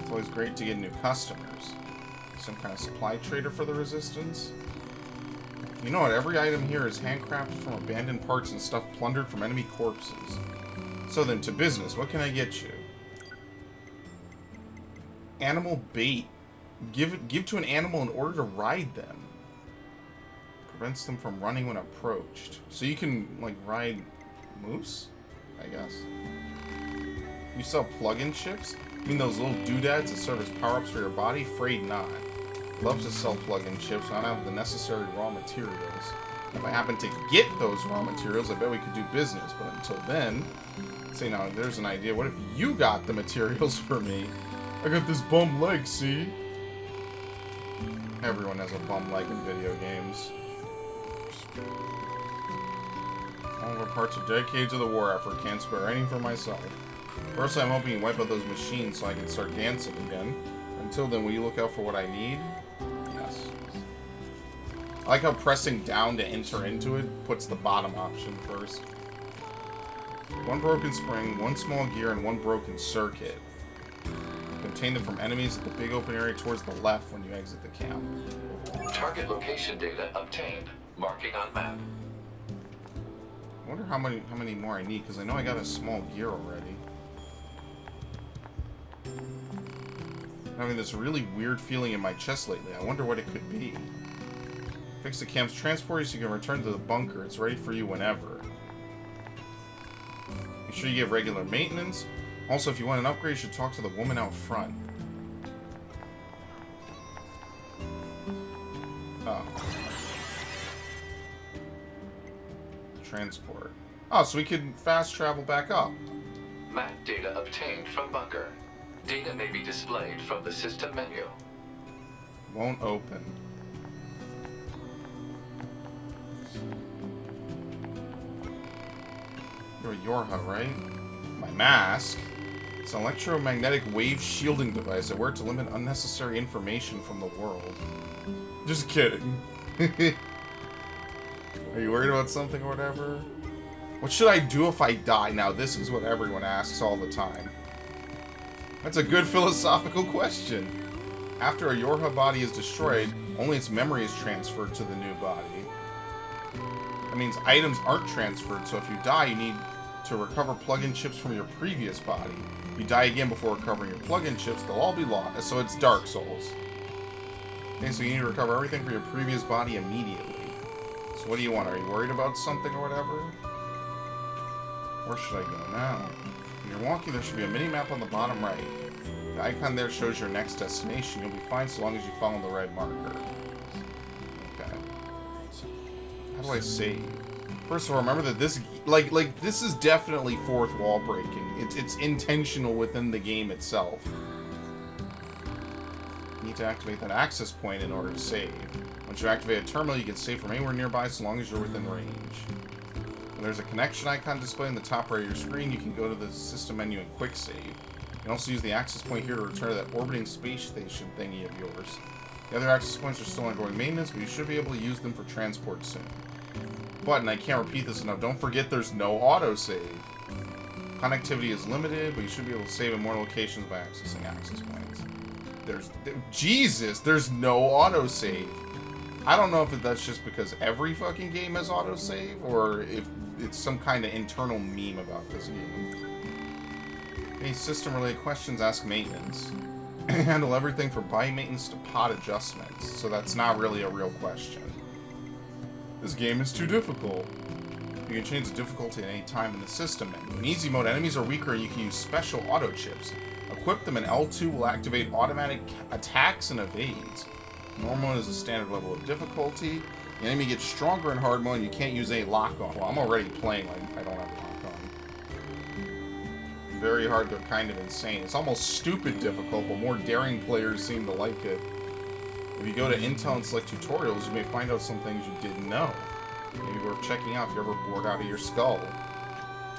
It's always great to get new customers. Some kind of supply trader for the Resistance. You know what? Every item here is handcrafted from abandoned parts and stuff plundered from enemy corpses. So then, to business. What can I get you? Animal bait. Give to an animal in order to ride them. Prevents them from running when approached. So you can, like, ride moose? I guess. You sell plug-in chips? You mean those little doodads that serve as power-ups for your body? Afraid not. Loves to sell plug-in chips, so I don't have the necessary raw materials. If I happen to get those raw materials, I bet we could do business. But until then, say now, there's an idea. What if you got the materials for me? I got this bum leg, see? Everyone has a bum leg in video games. All of our parts are dedicated to the war effort. Can't spare any for myself. First, I'm hoping you wipe out those machines so I can start dancing again. Until then, will you look out for what I need? Yes. I like how pressing down to enter into it puts the bottom option first. 1 broken spring, 1 small gear, and 1 broken circuit. Contain them from enemies at the big open area towards the left when you exit the camp. Target location data obtained. Marking on map. I wonder how many more I need, because I know I got a small gear already. I'm having this really weird feeling in my chest lately. I wonder what it could be. Fix the camp's transporter so you can return to the bunker. It's ready for you whenever. Make sure you get regular maintenance. Also, if you want an upgrade, you should talk to the woman out front. Oh. Transport. Oh, so we can fast travel back up. Map data obtained from bunker. Data may be displayed from the system menu. Won't open. You're Yorha, right? My mask. It's an electromagnetic wave shielding device that works to limit unnecessary information from the world. Just kidding. Are you worried about something or whatever? What should I do if I die? Now, this is what everyone asks all the time. That's a good philosophical question. After a Yorha body is destroyed, only its memory is transferred to the new body. That means items aren't transferred, so if you die, you need to recover plug-in chips from your previous body. If you die again before recovering your plug-in chips, they'll all be lost. So it's Dark Souls. Okay, so you need to recover everything from your previous body immediately. So what do you want? Are you worried about something or whatever? Where should I go now? When you're walking, there should be a mini-map on the bottom right. The icon there shows your next destination. You'll be fine so long as you follow the red marker. Okay. How do I save? First of all, remember that this, this is definitely fourth wall breaking. It's intentional within the game itself. You need to activate that access point in order to save. Once you activate a terminal, you can save from anywhere nearby so long as you're within range. When there's a connection icon displayed in the top right of your screen, you can go to the system menu and quick save. You can also use the access point here to return to that orbiting space station thingy of yours. The other access points are still undergoing maintenance, but you should be able to use them for transport soon. But, and I can't repeat this enough, don't forget there's no autosave. Connectivity is limited, but you should be able to save in more locations by accessing access points. There's no autosave. I don't know if that's just because every fucking game has autosave, or if it's some kind of internal meme about this game. Any system-related questions, ask maintenance. Handle everything from body maintenance to pod adjustments, so that's not really a real question. This game is too difficult. You can change the difficulty at any time in the system menu. In easy mode, enemies are weaker and you can use special auto chips. Equip them and L2 will activate automatic attacks and evades. Normal mode is a standard level of difficulty. The enemy gets stronger in hard mode and you can't use any lock-on. Well, I'm already playing like I don't have lock-on. Very hard but kind of insane. It's almost stupid difficult, but more daring players seem to like it. If you go to Intel and select tutorials, you may find out some things you didn't know. Maybe worth checking out if you're ever bored out of your skull.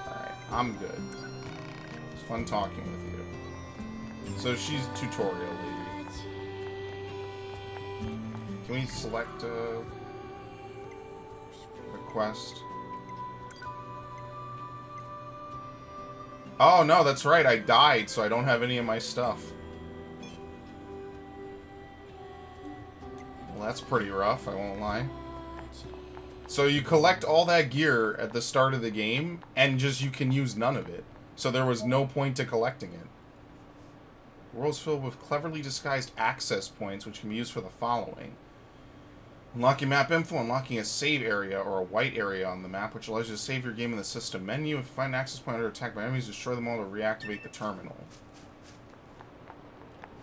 Alright, I'm good. It's fun talking with you. So she's tutorial lady. Can we select a quest? Oh no, that's right, I died, so I don't have any of my stuff. Well, that's pretty rough, I won't lie. So you collect all that gear at the start of the game, and just you can use none of it. So there was no point to collecting it. The world's filled with cleverly disguised access points, which can be used for the following. Unlocking map info, unlocking a save area, or a white area on the map, which allows you to save your game in the system menu. If you find an access point under attack by enemies, destroy them all to reactivate the terminal.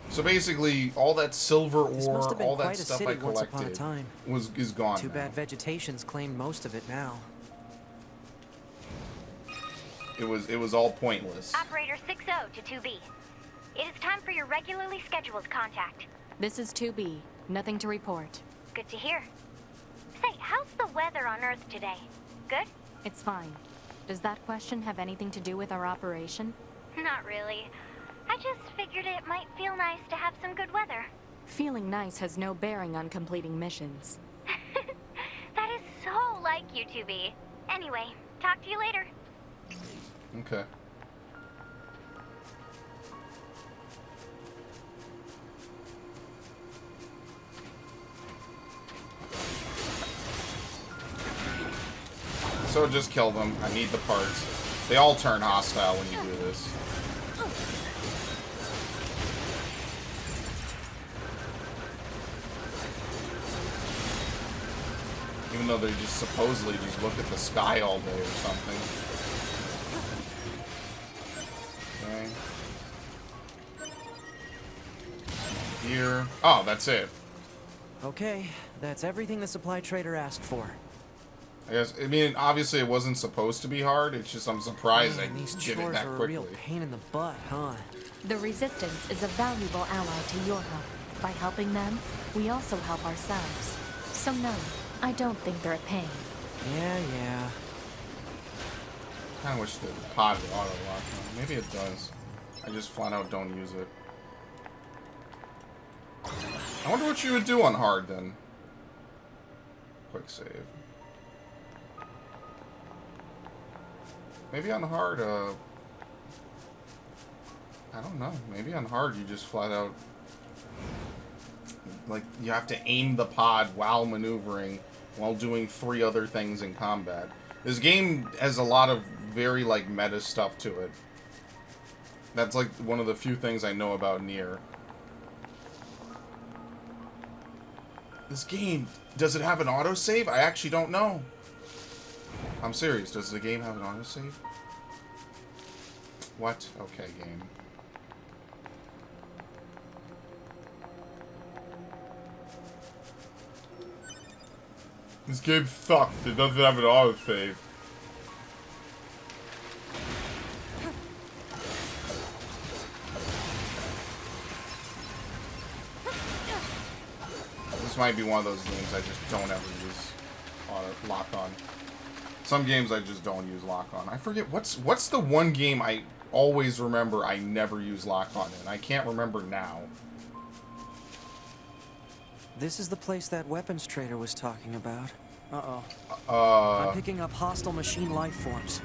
So basically, all that silver ore, all that stuff I collected is gone. Too bad vegetation's claimed most of it now. It was all pointless. Operator 60 to 2B. It is time for your regularly scheduled contact. This is 2B. Nothing to report. Good to hear. Say, how's the weather on Earth today? Good? It's fine. Does that question have anything to do with our operation? Not really. I just figured it might feel nice to have some good weather. Feeling nice has no bearing on completing missions. That is so like you, 2B. Anyway, talk to you later. Okay. So just kill them. I need the parts. They all turn hostile when you do this. Even though they just supposedly just look at the sky all day or something. Okay. Here. Oh, that's it. Okay, that's everything the supply trader asked for. I guess, I mean, obviously it wasn't supposed to be hard. It's just I'm surprised Man, I these did it chores that are quickly. a real pain in the butt, huh? The Resistance is a valuable ally to your help. By helping them, we also help ourselves. So no, I don't think they're a pain. Yeah. I kind of wish the pod would auto lock on. Maybe it does. I just flat out don't use it. I wonder what you would do on hard then. Quick save. Maybe on hard, I don't know. Maybe on hard you just flat out, like, you have to aim the pod while maneuvering, while doing 3 other things in combat. This game has a lot of very, like, meta stuff to it. That's, like, one of the few things I know about Nier. This game, does it have an autosave? I actually don't know. I'm serious, does the game have an autosave? What? Okay, game. This game sucks. It doesn't have an autosave. This might be one of those games I just don't ever use lock on. Some games I just don't use lock on. I forget what's the one game I always remember I never use lock on in. I can't remember now. This is the place that weapons trader was talking about. Uh-oh. I'm picking up hostile machine life forms.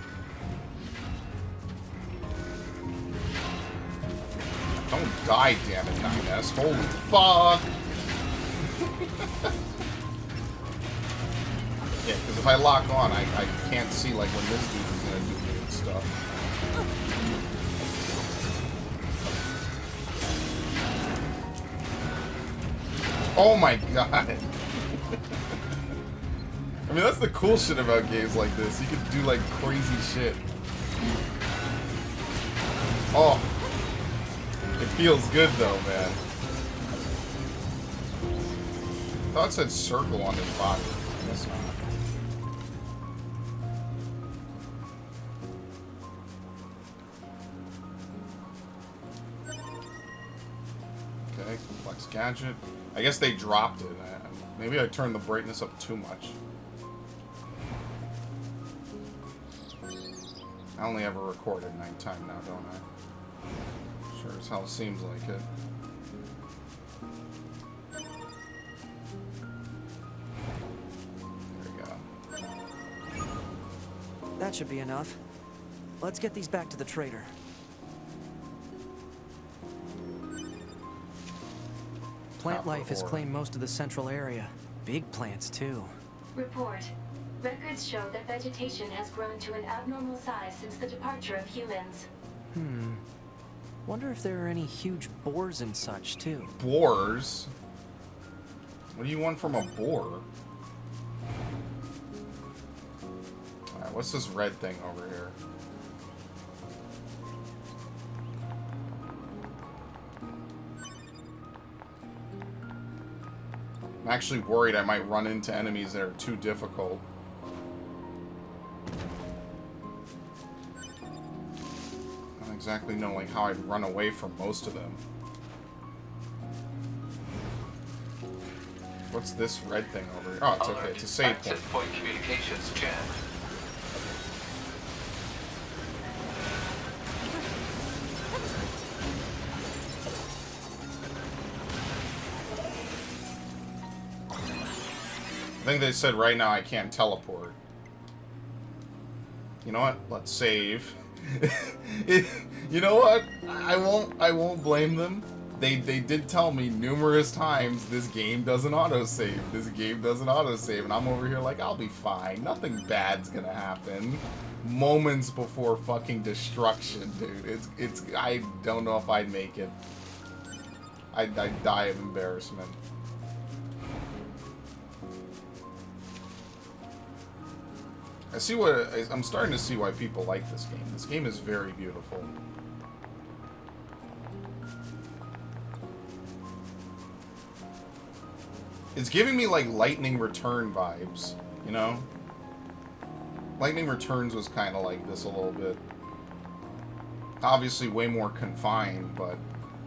Don't die, damn it, 9S. Holy fuck! Yeah, because if I lock on, I can't see, like, when this dude is gonna do weird stuff. Oh my god! I mean, that's the cool shit about games like this. You can do, like, crazy shit. Oh! It feels good, though, man. I thought it said circle on his body. I guess not. Okay, complex gadget. I guess they dropped it. Maybe I turned the brightness up too much. I only ever record at nighttime now, don't I? Sure as hell seems like it. There we go. That should be enough. Let's get these back to the trader. Plant life has claimed most of the central area. Big plants, too. Report. Records show that vegetation has grown to an abnormal size since the departure of humans. Wonder if there are any huge boars and such, too. Boars? What do you want from a boar? Alright, what's this red thing over here? I'm actually worried I might run into enemies that are too difficult. I don't exactly know, like, how I'd run away from most of them. What's this red thing over here? Oh, it's okay. It's a save point. Access point communications jammed. I think they said right now I can't teleport. You know what? Let's save. You know what? I won't blame them. They did tell me numerous times this game doesn't autosave. This game doesn't autosave, and I'm over here like, I'll be fine. Nothing bad's gonna happen. Moments before fucking destruction, dude. It's I don't know if I'd make it. I'd die of embarrassment. I'm starting to see why people like this game. This game is very beautiful. It's giving me like Lightning Return vibes, you know? Lightning Returns was kind of like this a little bit. Obviously way more confined, but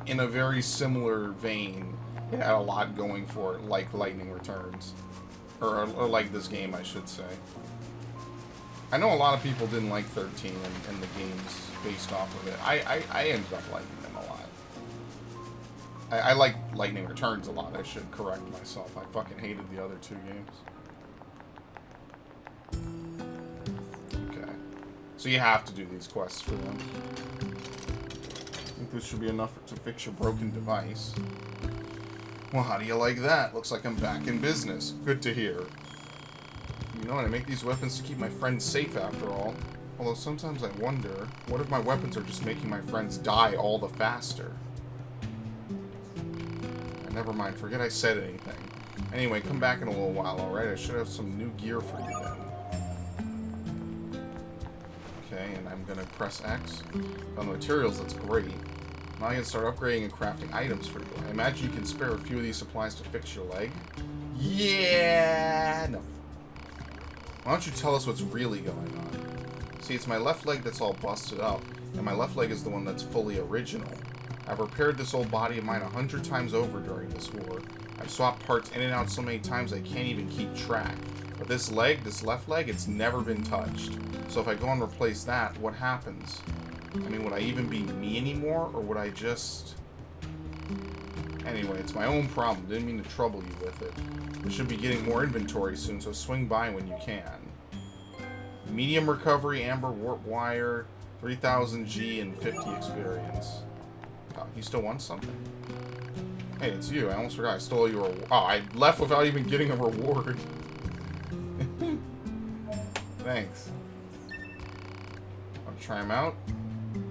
in a very similar vein. It had a lot going for it, like Lightning Returns. Or like this game, I should say. I know a lot of people didn't like 13 and the games based off of it. I ended up liking them a lot. I like Lightning Returns a lot, I should correct myself. I fucking hated the other two games. Okay. So you have to do these quests for them. I think this should be enough to fix your broken device. Well, how do you like that? Looks like I'm back in business. Good to hear. You know, I make these weapons to keep my friends safe after all. Although sometimes I wonder, what if my weapons are just making my friends die all the faster? Never mind, forget I said anything. Anyway, come back in a little while, alright? I should have some new gear for you then. Okay, and I'm gonna press X. On the materials, that's great. Now I can start upgrading and crafting items for you. I imagine you can spare a few of these supplies to fix your leg? Yeah! No. Why don't you tell us what's really going on? See, it's my left leg that's all busted up, and my left leg is the one that's fully original. I've repaired this old body of mine 100 times over during this war. I've swapped parts in and out so many times I can't even keep track. But this leg, this left leg, it's never been touched. So if I go and replace that, what happens? I mean, would I even be me anymore, or would I just... Anyway, it's my own problem. Didn't mean to trouble you with it. I should be getting more inventory soon, so swing by when you can. Medium recovery, amber warp wire, 3000 G, and 50 experience. Oh, he still wants something. Hey, it's you. I almost forgot. I stole your... Oh, I left without even getting a reward. Thanks. Want to try him out?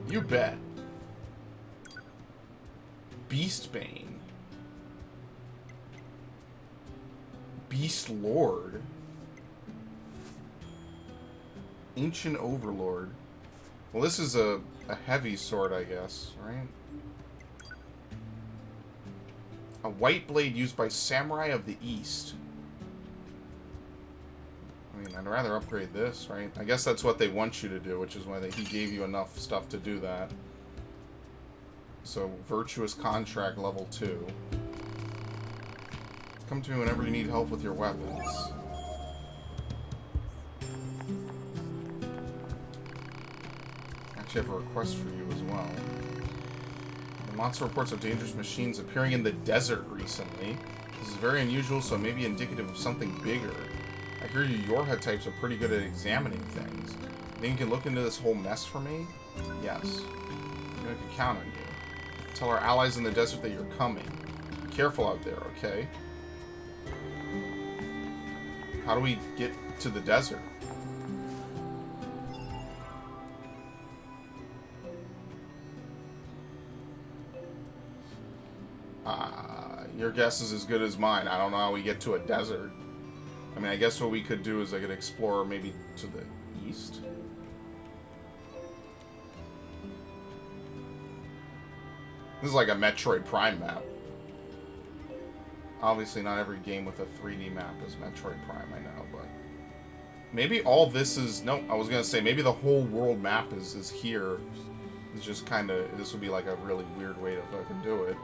You bet. Beastbane. Beast Lord. Ancient Overlord. Well, this is a heavy sword, I guess, right? A white blade used by Samurai of the East. I mean, I'd rather upgrade this, right? I guess that's what they want you to do, which is why he gave you enough stuff to do that. So, Virtuous Contract level 2. Come to me whenever you need help with your weapons. Actually, I have a request for you as well. Lots of reports of dangerous machines appearing in the desert recently. This is very unusual, so it may be indicative of something bigger. I hear you Yorha types are pretty good at examining things. Think you can look into this whole mess for me? Yes. I can count on you. Tell our allies in the desert that you're coming. Be careful out there, okay? How do we get to the desert? Your guess is as good as mine. I don't know how we get to a desert. I mean, I guess what we could do is I could explore maybe to the east. This is like a Metroid Prime map. Obviously, not every game with a 3D map is Metroid Prime, I know, but... Maybe all this is... No, I was going to say, maybe the whole world map is here. It's just kind of... This would be like a really weird way to fucking do it.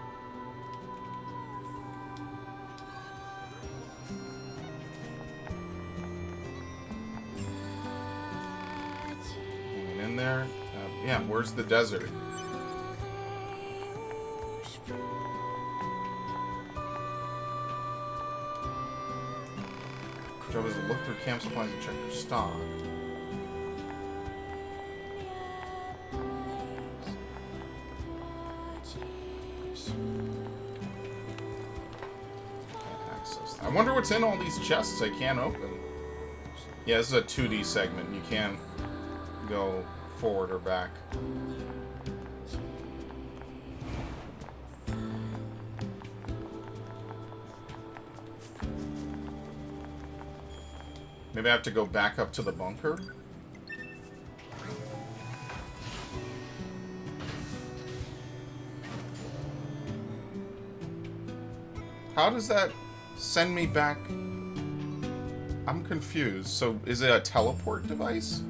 In there? Yeah, where's the desert? Job is to look through camp supplies and check your stock. Access. I wonder what's in all these chests I can't open. Yeah, this is a 2D segment. You can't go forward or back. Maybe I have to go back up to the bunker? How does that send me back? I'm confused. So, is it a teleport device?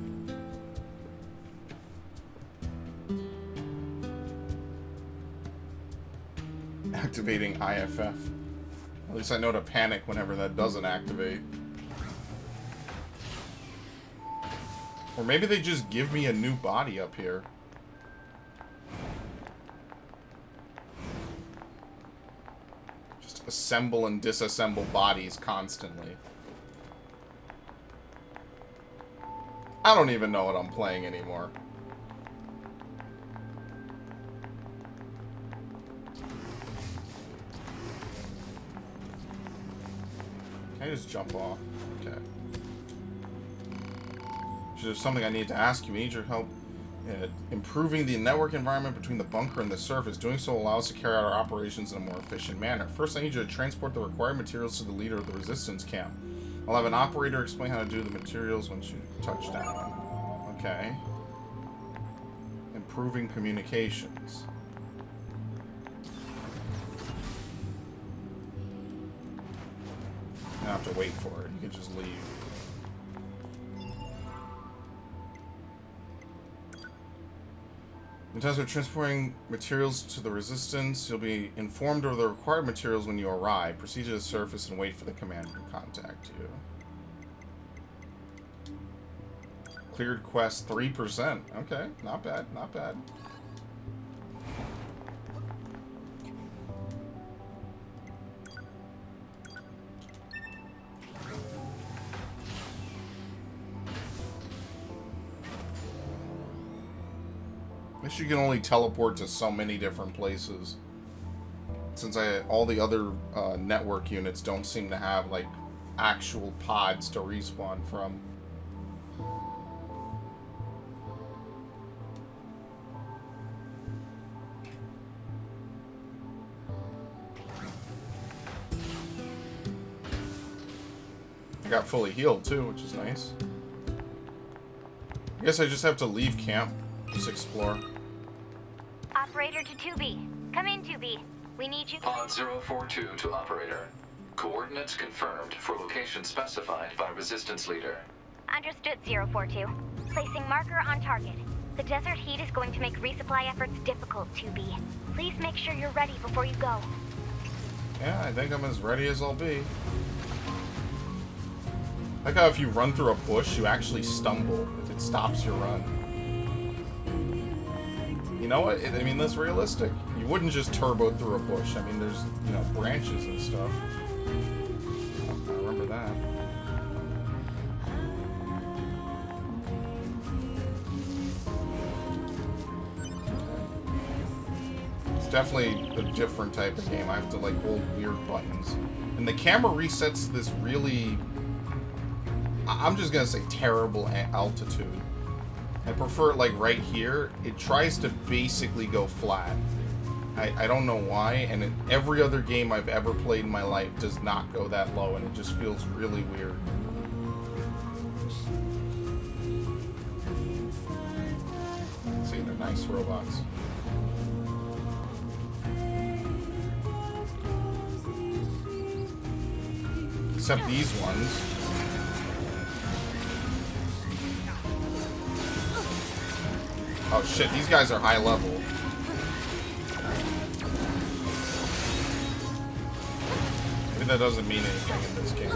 Activating IFF. At least I know to panic whenever that doesn't activate. Or maybe they just give me a new body up here. Just assemble and disassemble bodies constantly. I don't even know what I'm playing anymore. Can I just jump off? Okay. There's something I need to ask you. We need your help improving the network environment between the bunker and the surface. Doing so will allow us to carry out our operations in a more efficient manner. First, I need you to transport the required materials to the leader of the resistance camp. I'll have an operator explain how to do the materials once you touch down. Okay. Improving communications. You don't have to wait for it. You can just leave. In terms of transporting materials to the resistance, you'll be informed of the required materials when you arrive. Proceed to the surface and wait for the commander to contact you. Cleared quest 3%. Okay, not bad, not bad. I guess you can only teleport to so many different places. Since all the other network units don't seem to have, like, actual pods to respawn from. I got fully healed, too, which is nice. I guess I just have to leave camp. Just explore. Operator to 2B. Come in, 2B. We need you. Pod 042 to operator. Coordinates confirmed for location specified by resistance leader. Understood, 042. Placing marker on target. The desert heat is going to make resupply efforts difficult, 2B. Please make sure you're ready before you go. Yeah, I think I'm as ready as I'll be. Like how if you run through a bush, you actually stumble. It stops your run. You know what? I mean, that's realistic. You wouldn't just turbo through a bush. I mean, there's, you know, branches and stuff. I remember that. It's definitely a different type of game. I have to, like, hold weird buttons. And the camera resets this really... I'm just gonna say terrible altitude. I prefer it like right here. It tries to basically go flat. I don't know why, and every other game I've ever played in my life does not go that low, and it just feels really weird. See, they're nice robots. Except these ones. Oh shit, these guys are high level. Maybe that doesn't mean anything in this game.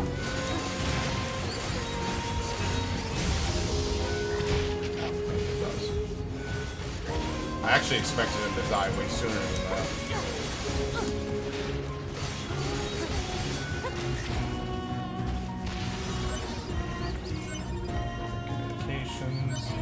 It does. I actually expected him to die way sooner than that. Communications.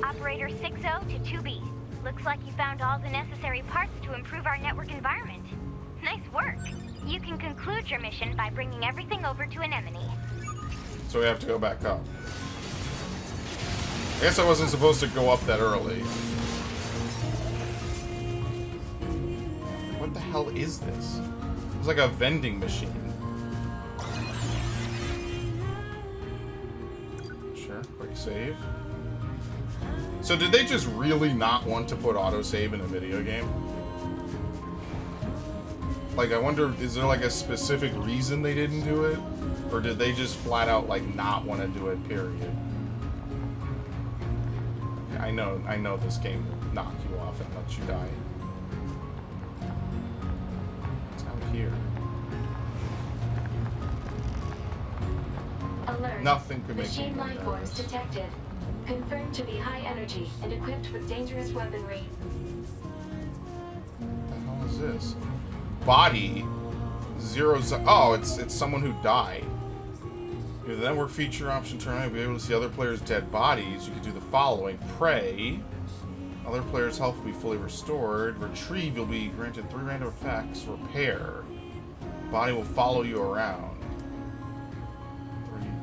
Operator 60 to 2B. Looks like you found all the necessary parts to improve our network environment. Nice work. You can conclude your mission by bringing everything over to Anemone. So we have to go back up. I guess I wasn't supposed to go up that early. hell is this? It's like a vending machine. Sure, quick save. So did they just really not want to put autosave in a video game? Like, I wonder, is there like a specific reason they didn't do it? Or did they just flat out like not want to do it, period? I know this game will knock you off and let you die. It's out here. Alert. Nothing could make Machine me life forms detected. Confirmed to be high energy and equipped with dangerous weaponry. What the hell is this? Body 0. Oh, it's someone who died. With the network feature option turn on, you'll be able to see other players' dead bodies. You can do the following: pray. Other players' health will be fully restored. Retrieve, you'll be granted 3 random effects. Repair. Body will follow you around.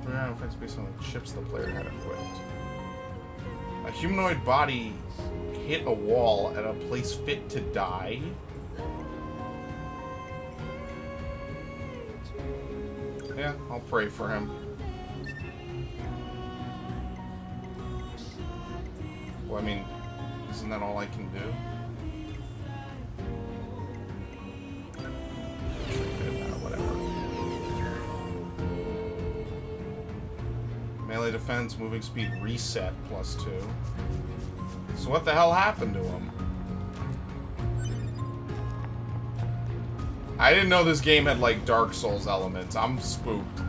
3 random effects based on the chips the player had equipped. A humanoid body hit a wall at a place fit to die. Yeah, I'll pray for him. Well, I mean, isn't that all I can do? Whatever. Melee defense, moving speed reset +2. So what the hell happened to him? I didn't know this game had like Dark Souls elements. I'm spooked.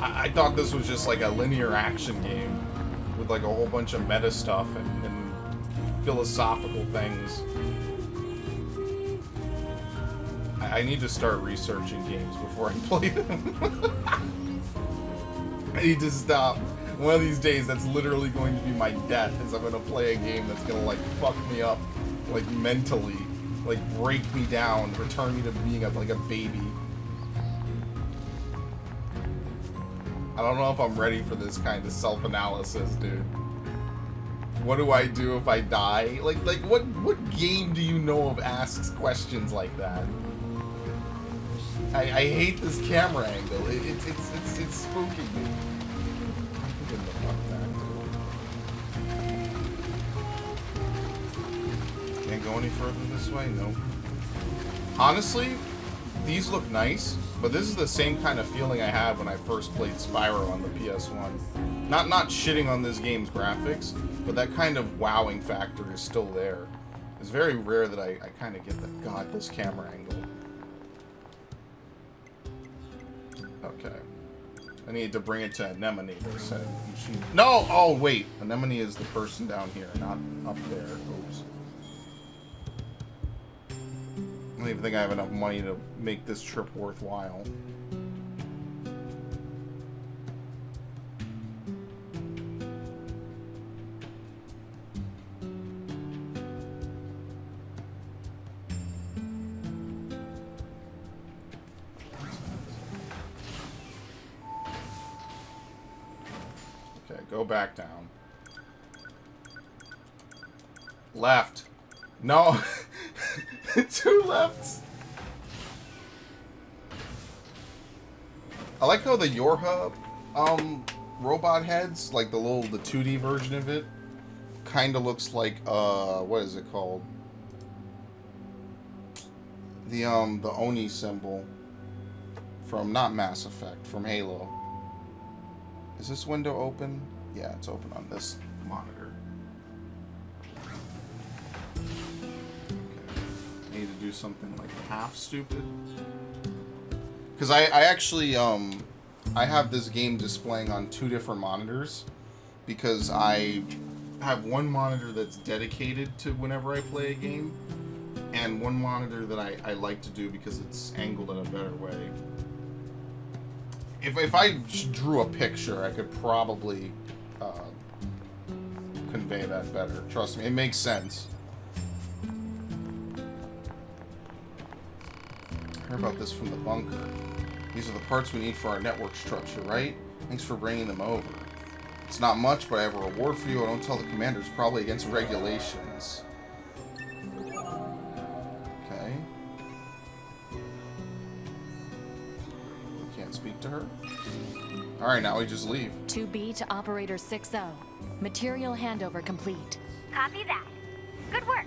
I thought this was just like a linear action game with like a whole bunch of meta stuff and philosophical things. I need to start researching games before I play them. I need to stop. One of these days, that's literally going to be my death, is I'm going to play a game that's going to like fuck me up, like mentally, like break me down, return me to being like a baby. I don't know if I'm ready for this kind of self-analysis, dude. What do I do if I die? Like what game do you know of asks questions like that? I hate this camera angle. It's spooking me. Get the fuck back. Can't go any further this way? Nope. Honestly, these look nice, but this is the same kind of feeling I had when I first played Spyro on the PS1. Not shitting on this game's graphics, but that kind of wowing factor is still there. It's very rare that I kind of get the god, this camera angle. Okay. I need to bring it to Anemone, they said. No! Oh, wait. Anemone is the person down here, not up there. Oops. I don't even think I have enough money to make this trip worthwhile. Okay, go back down. Left. No! 2 lefts! I like how the Yorha robot heads, like the 2D version of it, kinda looks like what is it called? The Oni symbol from not Mass Effect, from Halo. Is this window open? Yeah, it's open on this monitor. Need to do something like half stupid, because I actually I have this game displaying on 2 different monitors, because I have one monitor that's dedicated to whenever I play a game, and one monitor that I like to do because it's angled in a better way. If I drew a picture, I could probably convey that better. Trust me, it makes sense. Heard about this from the bunker. These are the parts we need for our network structure, right? Thanks for bringing them over. It's not much, but I have a reward for you. I don't tell the commander. It's probably against regulations. speak to her? Alright, now we just leave. 2B to Operator 6-0. Material handover complete. Copy that. Good work.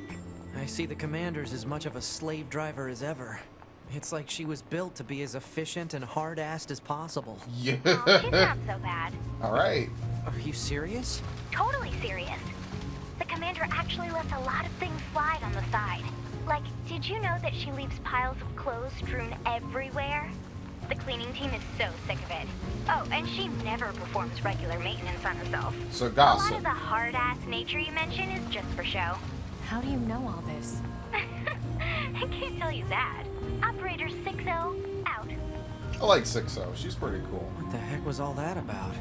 I see the commander's as much of a slave driver as ever. It's like she was built to be as efficient and hard-assed as possible. Yeah. Oh, she's not so bad. Alright. Are you serious? Totally serious. The commander actually lets a lot of things slide on the side. Like, did you know that she leaves piles of clothes strewn everywhere? The cleaning team is so sick of it. Oh, and she never performs regular maintenance on herself. So A lot gossip. of the hard-ass nature you mention is just for show. How do you know all this? I can't tell you that. Operator 6-0, out. I like 6-0. She's pretty cool. What the heck was all that about?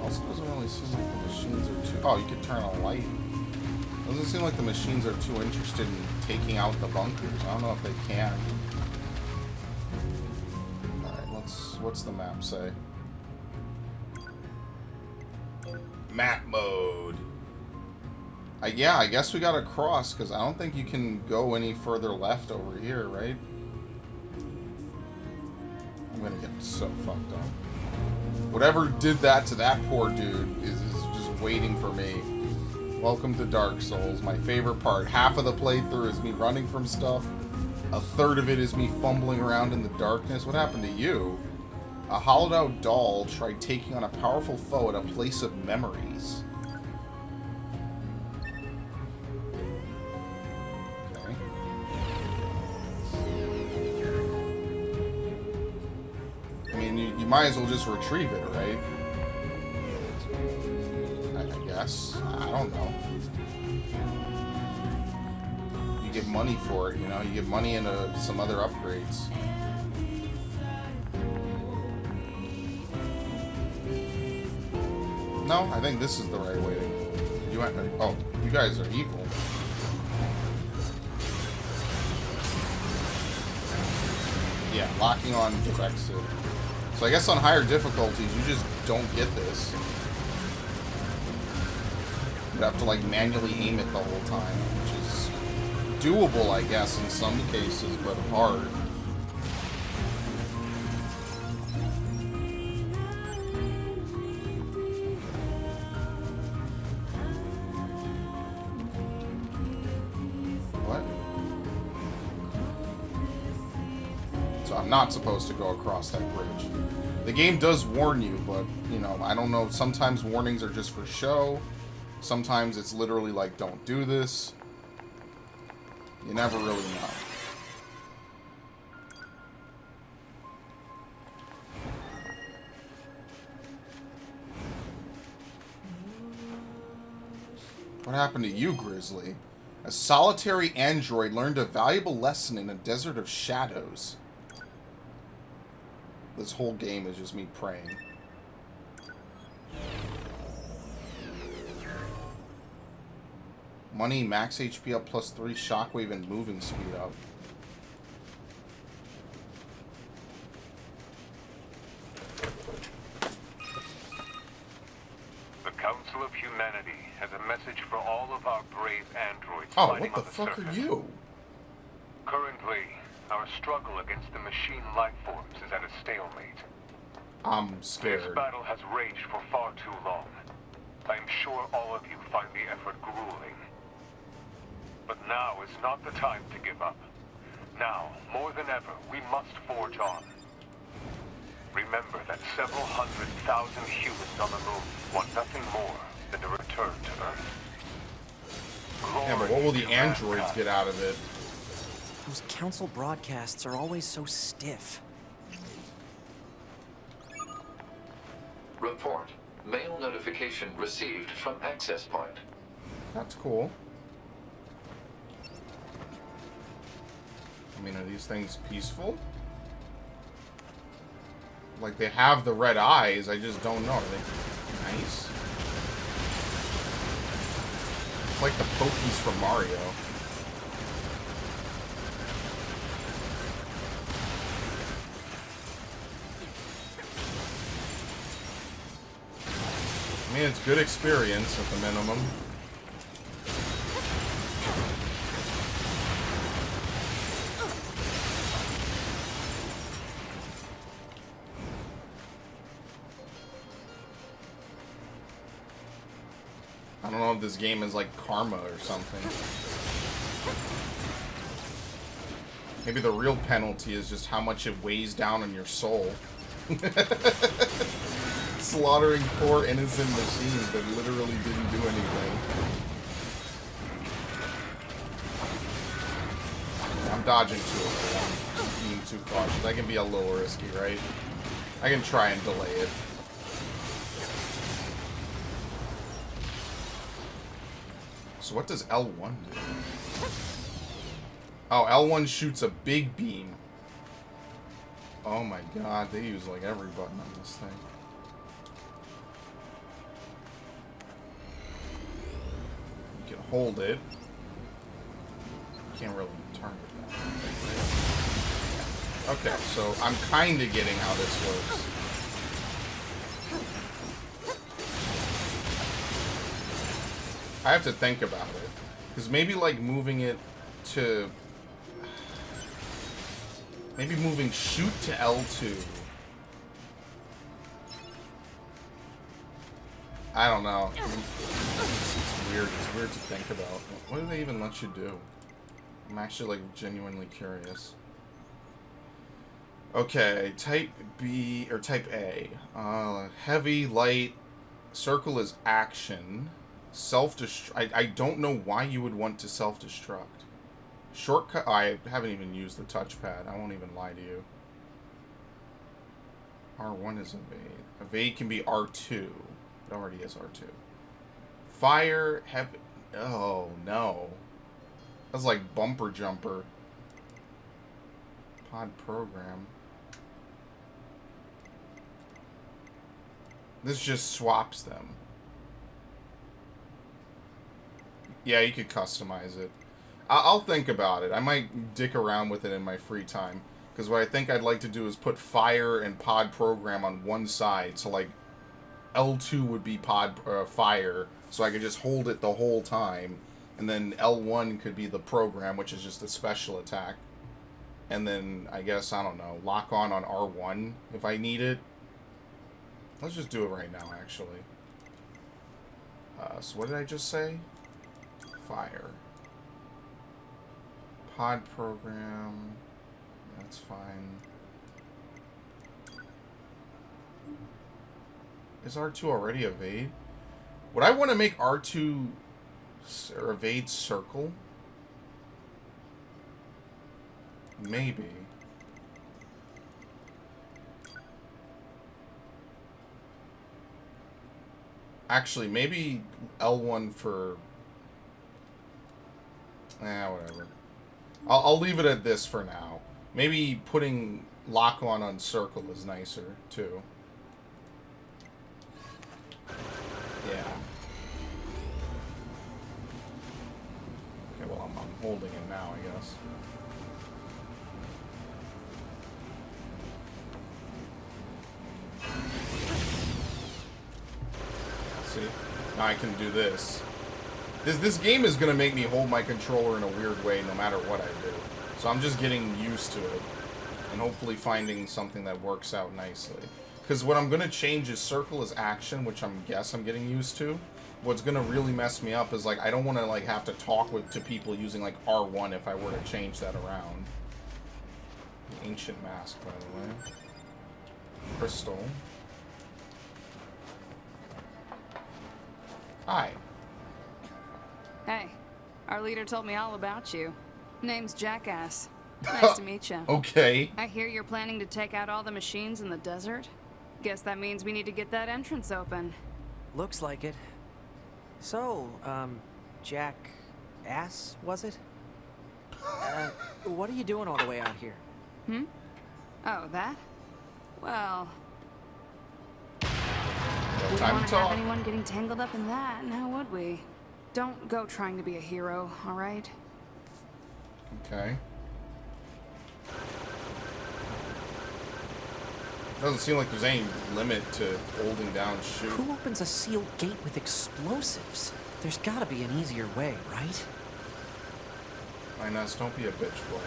Also doesn't really seem like the machines are too... Oh, you could turn a light. Doesn't seem like the machines are too interested in taking out the bunkers. I don't know if they can. Alright, what's the map say? Map mode. Yeah, I guess we gotta cross, because I don't think you can go any further left over here, right? I'm gonna get so fucked up. Whatever did that to that poor dude is just waiting for me. Welcome to Dark Souls. My favorite part. Half of the playthrough is me running from stuff. A third of it is me fumbling around in the darkness. What happened to you? A hollowed out doll tried taking on a powerful foe at a place of memories. Okay. I mean, you might as well just retrieve it, right? I guess. I don't know. You get money for it, you know? You get money into some other upgrades. No, I think this is the right way. Oh, you guys are evil. Yeah, locking on directs it. So I guess on higher difficulties, you just don't get this. You have to like manually aim it the whole time, which is doable, I guess, in some cases, but hard. What? So I'm not supposed to go across that bridge. The game does warn you, but, you know, I don't know. Sometimes warnings are just for show. Sometimes it's literally like, don't do this. You never really know. What happened to you, Grizzly? A solitary android learned a valuable lesson in a desert of shadows. This whole game is just me praying. Money, max HP up +3, shockwave, and moving speed up. The Council of Humanity has a message for all of our brave androids Oh, fighting what on the the fuck surface. are you? Currently, our struggle against the machine life forms is at a stalemate. I'm This scared. battle has raged for far too long. I am sure all of you find the effort grueling. But now is not the time to give up. Now, more than ever, we must forge on. Remember that several 100,000 humans on the moon want nothing more than to return to Earth. Yeah, but what will the Glory to androids mankind. get out of it? Those council broadcasts are always so stiff. Report. Mail notification received from access point. That's cool. I mean, are these things peaceful? Like, they have the red eyes, I just don't know. Are they nice? It's like the Pokies from Mario. I mean, it's good experience at the minimum. I don't know if this game is like karma or something. Maybe the real penalty is just how much it weighs down on your soul. Slaughtering poor innocent machines that literally didn't do anything. I'm dodging to it. I'm being too cautious. I can be a little risky, right? I can try and delay it. So what does L1 do? Oh, L1 shoots a big beam. Oh my god, they use like every button on this thing. You can hold it. Can't really turn it back. Okay, so I'm kind of getting how this works. I have to think about it. Because maybe like moving it to... Maybe moving shoot to L2. I don't know. It's weird. It's weird to think about. What do they even let you do? I'm actually like genuinely curious. Okay, type B or type A. Heavy, light, circle is action. Self-destruct. I don't know why you would want to self-destruct. Shortcut. I haven't even used the touchpad. I won't even lie to you. R1 is evade. Evade can be R2. It already is R2. Fire. Heavy. Oh no. That's like bumper jumper. Pod program. This just swaps them. Yeah, you could customize it. I'll think about it. I might dick around with it in my free time. Because what I think I'd like to do is put fire and pod program on one side. So like L2 would be pod fire. So I could just hold it the whole time. And then L1 could be the program, which is just a special attack. And then, I guess, I don't know, lock on R1 if I need it. Let's just do it right now, actually. So what did I just say? Fire. Pod program. That's fine. Is R2 already evade? Would I want to make R2 or evade circle? Maybe. Actually, maybe L1 for... whatever. I'll leave it at this for now. Maybe putting lock on circle is nicer, too. Yeah. Okay, well, I'm holding it now, I guess. See? Now I can do this. This game is going to make me hold my controller in a weird way no matter what I do. So I'm just getting used to it. And hopefully finding something that works out nicely. Because what I'm going to change is circle is action, which I'm getting used to. What's going to really mess me up is, like, I don't want to, like, have to talk to people using, like, R1 if I were to change that around. The ancient mask, by the way. Crystal. Hi. Hey, our leader told me all about you. Name's Jackass. Nice to meet you. Okay. I hear you're planning to take out all the machines in the desert. Guess that means we need to get that entrance open. Looks like it. So, Jackass, was it? What are you doing all the way out here? Hmm? Oh, that? Well... we don't want to have anyone getting tangled up in that, now would we? Don't go trying to be a hero, alright? Okay. Doesn't seem like there's any limit to holding down shoot. Who opens a sealed gate with explosives? There's gotta be an easier way, right? Linus, don't be a bitch boy.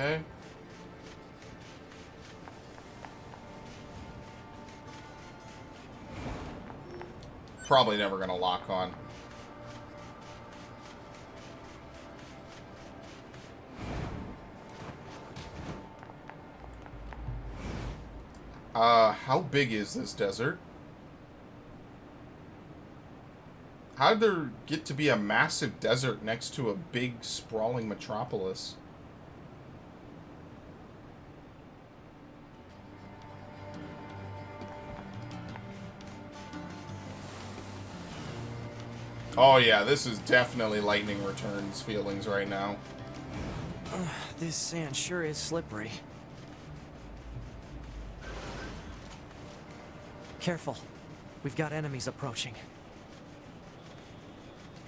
Okay. Probably never gonna lock on. How big is this desert? How did there get to be a massive desert next to a big, sprawling metropolis? Oh yeah, this is definitely Lightning Returns feelings right now. This sand sure is slippery. Careful. We've got enemies approaching.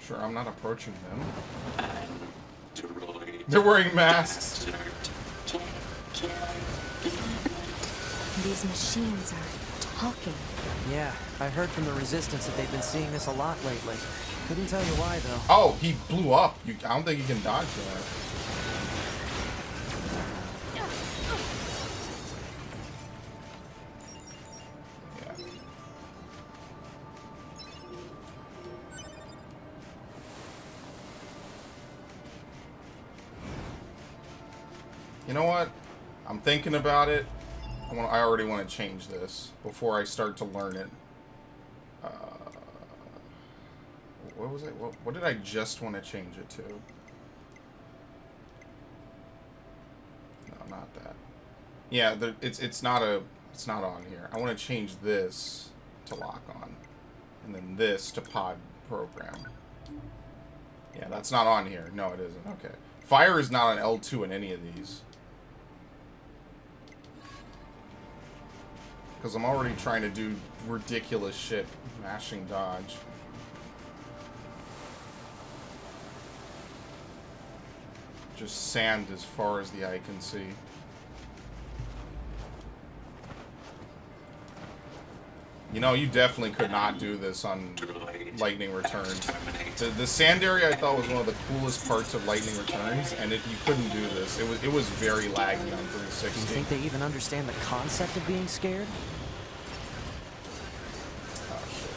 Sure, I'm not approaching them. They're wearing masks. These machines are talking. Yeah, I heard from the Resistance that they've been seeing this a lot lately. Couldn't tell you why, though. Oh, he blew up. I don't think you can dodge that. You know what? I'm thinking about it. I already want to change this before I start to learn it. What was it? What did I just want to change it to? No, not that. Yeah, it's not on here. I want to change this to lock on, and then this to pod program. Yeah, that's not on here. No, it isn't. Okay. Fire is not on L2 in any of these. Because I'm already trying to do ridiculous shit. Mashing dodge. Just sand as far as the eye can see. You know, you definitely could not do this on Lightning Returns. The sand area I thought was one of the coolest parts of Lightning Returns, and you couldn't do this. It was very laggy on 360. Do you think they even understand the concept of being scared? Oh, shit.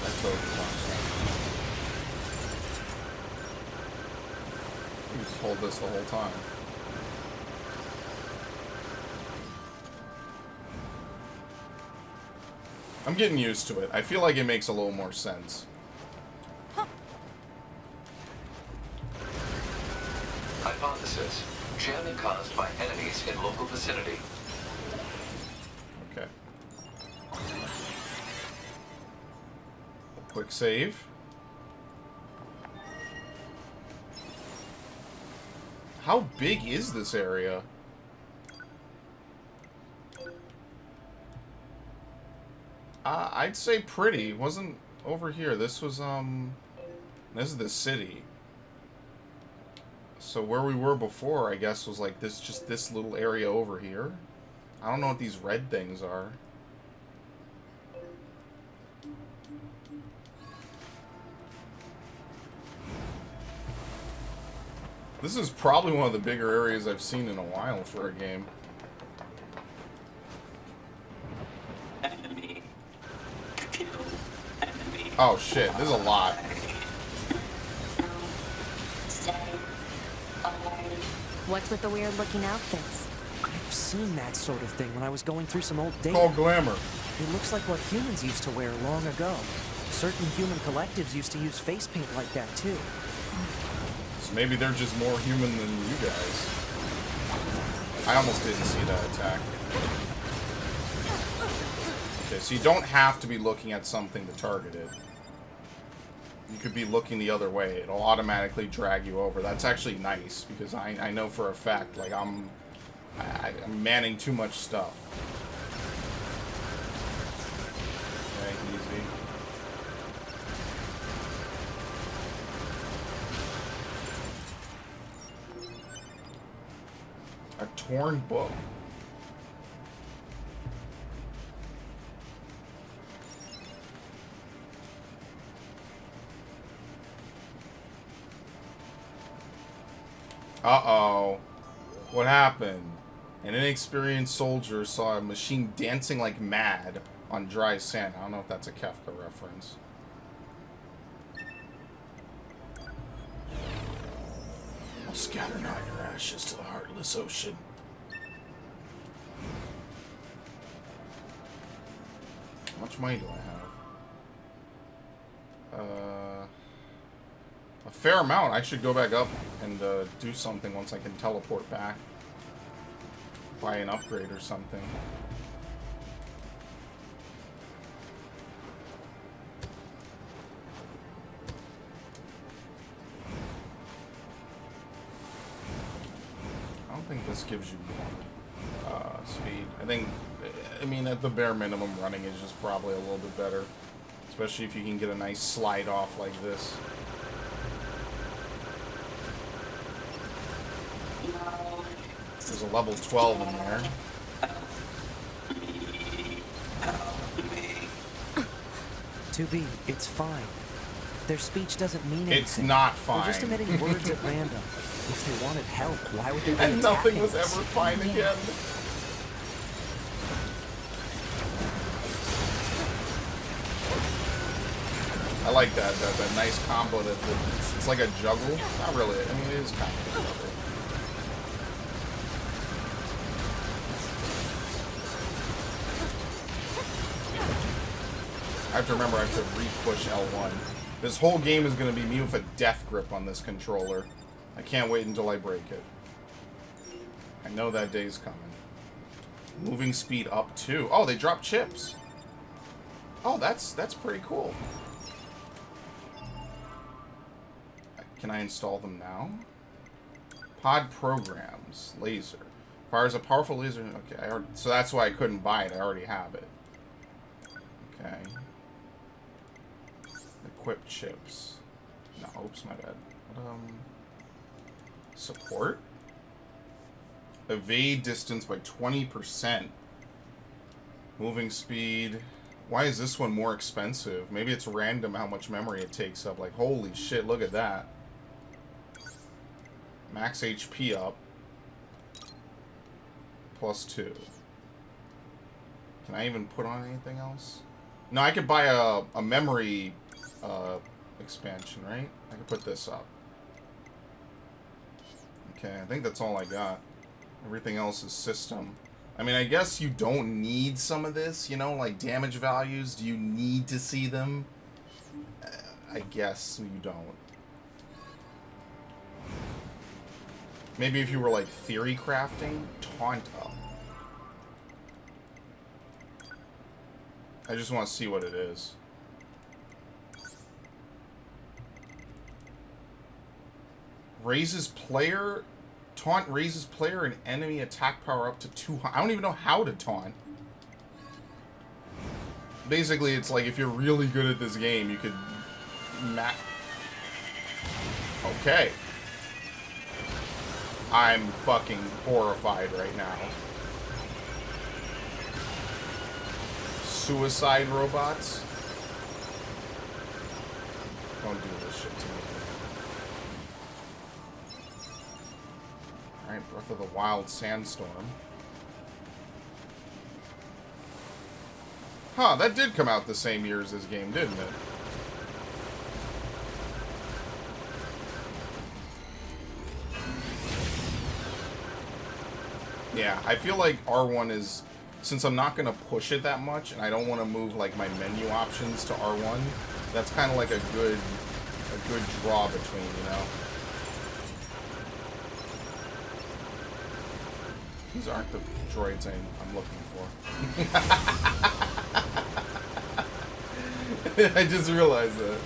I totally lost that. You just hold this the whole time. I'm getting used to it. I feel like it makes a little more sense. Hypothesis. Jamming caused by enemies in local vicinity. Okay. Quick save. How big is this area? I'd say pretty. It wasn't over here. This was, this is the city. So where we were before, I guess, was like this, just this little area over here. I don't know what these red things are. This is probably one of the bigger areas I've seen in a while for a game. Oh shit, there's a lot. What's with the weird looking outfits? I've seen that sort of thing when I was going through some old data. Called glamour. It looks like what humans used to wear long ago. Certain human collectives used to use face paint like that too. So maybe they're just more human than you guys. I almost didn't see that attack. Okay, so you don't have to be looking at something to target it. You could be looking the other way. It'll automatically drag you over. That's actually nice, because I know for a fact, like, I'm manning too much stuff. Okay, easy. A torn book. Uh-oh. What happened? An inexperienced soldier saw a machine dancing like mad on dry sand. I don't know if that's a Kafka reference. I'll scatter not your ashes to the heartless ocean. How much money do I have? A fair amount. I should go back up and do something once I can teleport back. Buy an upgrade or something. I don't think this gives you speed. I mean, at the bare minimum, running is just probably a little bit better. Especially if you can get a nice slide off like this. There's a level 12 in there. To be, it's fine. Their speech doesn't mean anything. It's not fine. They're just emitting words at random. If they wanted help, why would they be And nothing was attacking us? ever fine again. I like that nice combo that it's like a juggle. Not really. I mean, it is kind of a juggle. I have to remember I have to re-push L1. This whole game is going to be me with a death grip on this controller. I can't wait until I break it. I know that day's coming. Moving speed up too. Oh, they dropped chips. Oh, that's pretty cool. Can I install them now? Pod programs. Laser. Fires a powerful laser. Okay, so that's why I couldn't buy it. I already have it. Okay. Equip chips. No, oops, my bad. Support? Evade distance by 20%. Moving speed. Why is this one more expensive? Maybe it's random how much memory it takes up. Like, holy shit, look at that. Max HP up. +2. Can I even put on anything else? No, I could buy a memory expansion, right? I could put this up. Okay, I think that's all I got. Everything else is system. I mean, I guess you don't need some of this, you know, like damage values. Do you need to see them? I guess you don't. Maybe if you were like theory crafting, taunt up. I just want to see what it is. Raises player... Taunt raises player and enemy attack power up to 200. I don't even know how to taunt. Basically, it's like if you're really good at this game, you could... Okay. I'm fucking horrified right now. Suicide robots? Don't do this shit to me. Alright, Breath of the Wild Sandstorm. Huh, that did come out the same year as this game, didn't it? Yeah, I feel like R1 is... Since I'm not going to push it that much, and I don't want to move, like, my menu options to R1, that's kind of like a good draw between, you know? These aren't the droids I'm looking for. I just realized that.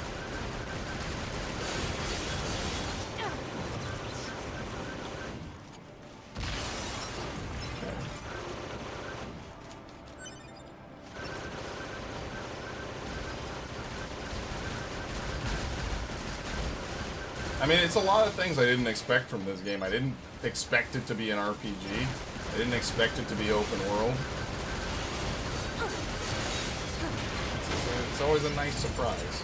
I mean, it's a lot of things I didn't expect from this game. I didn't expect it to be an RPG. I didn't expect it to be open world. It's always a nice surprise.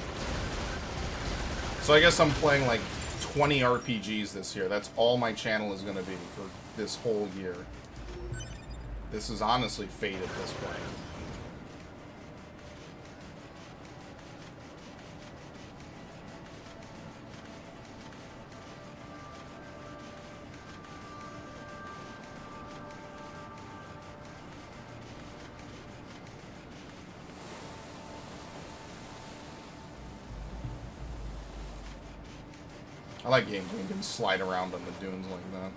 So I guess I'm playing like 20 RPGs this year. That's all my channel is going to be for this whole year. This is honestly fate at this point. I like games where you can slide around on the dunes like that.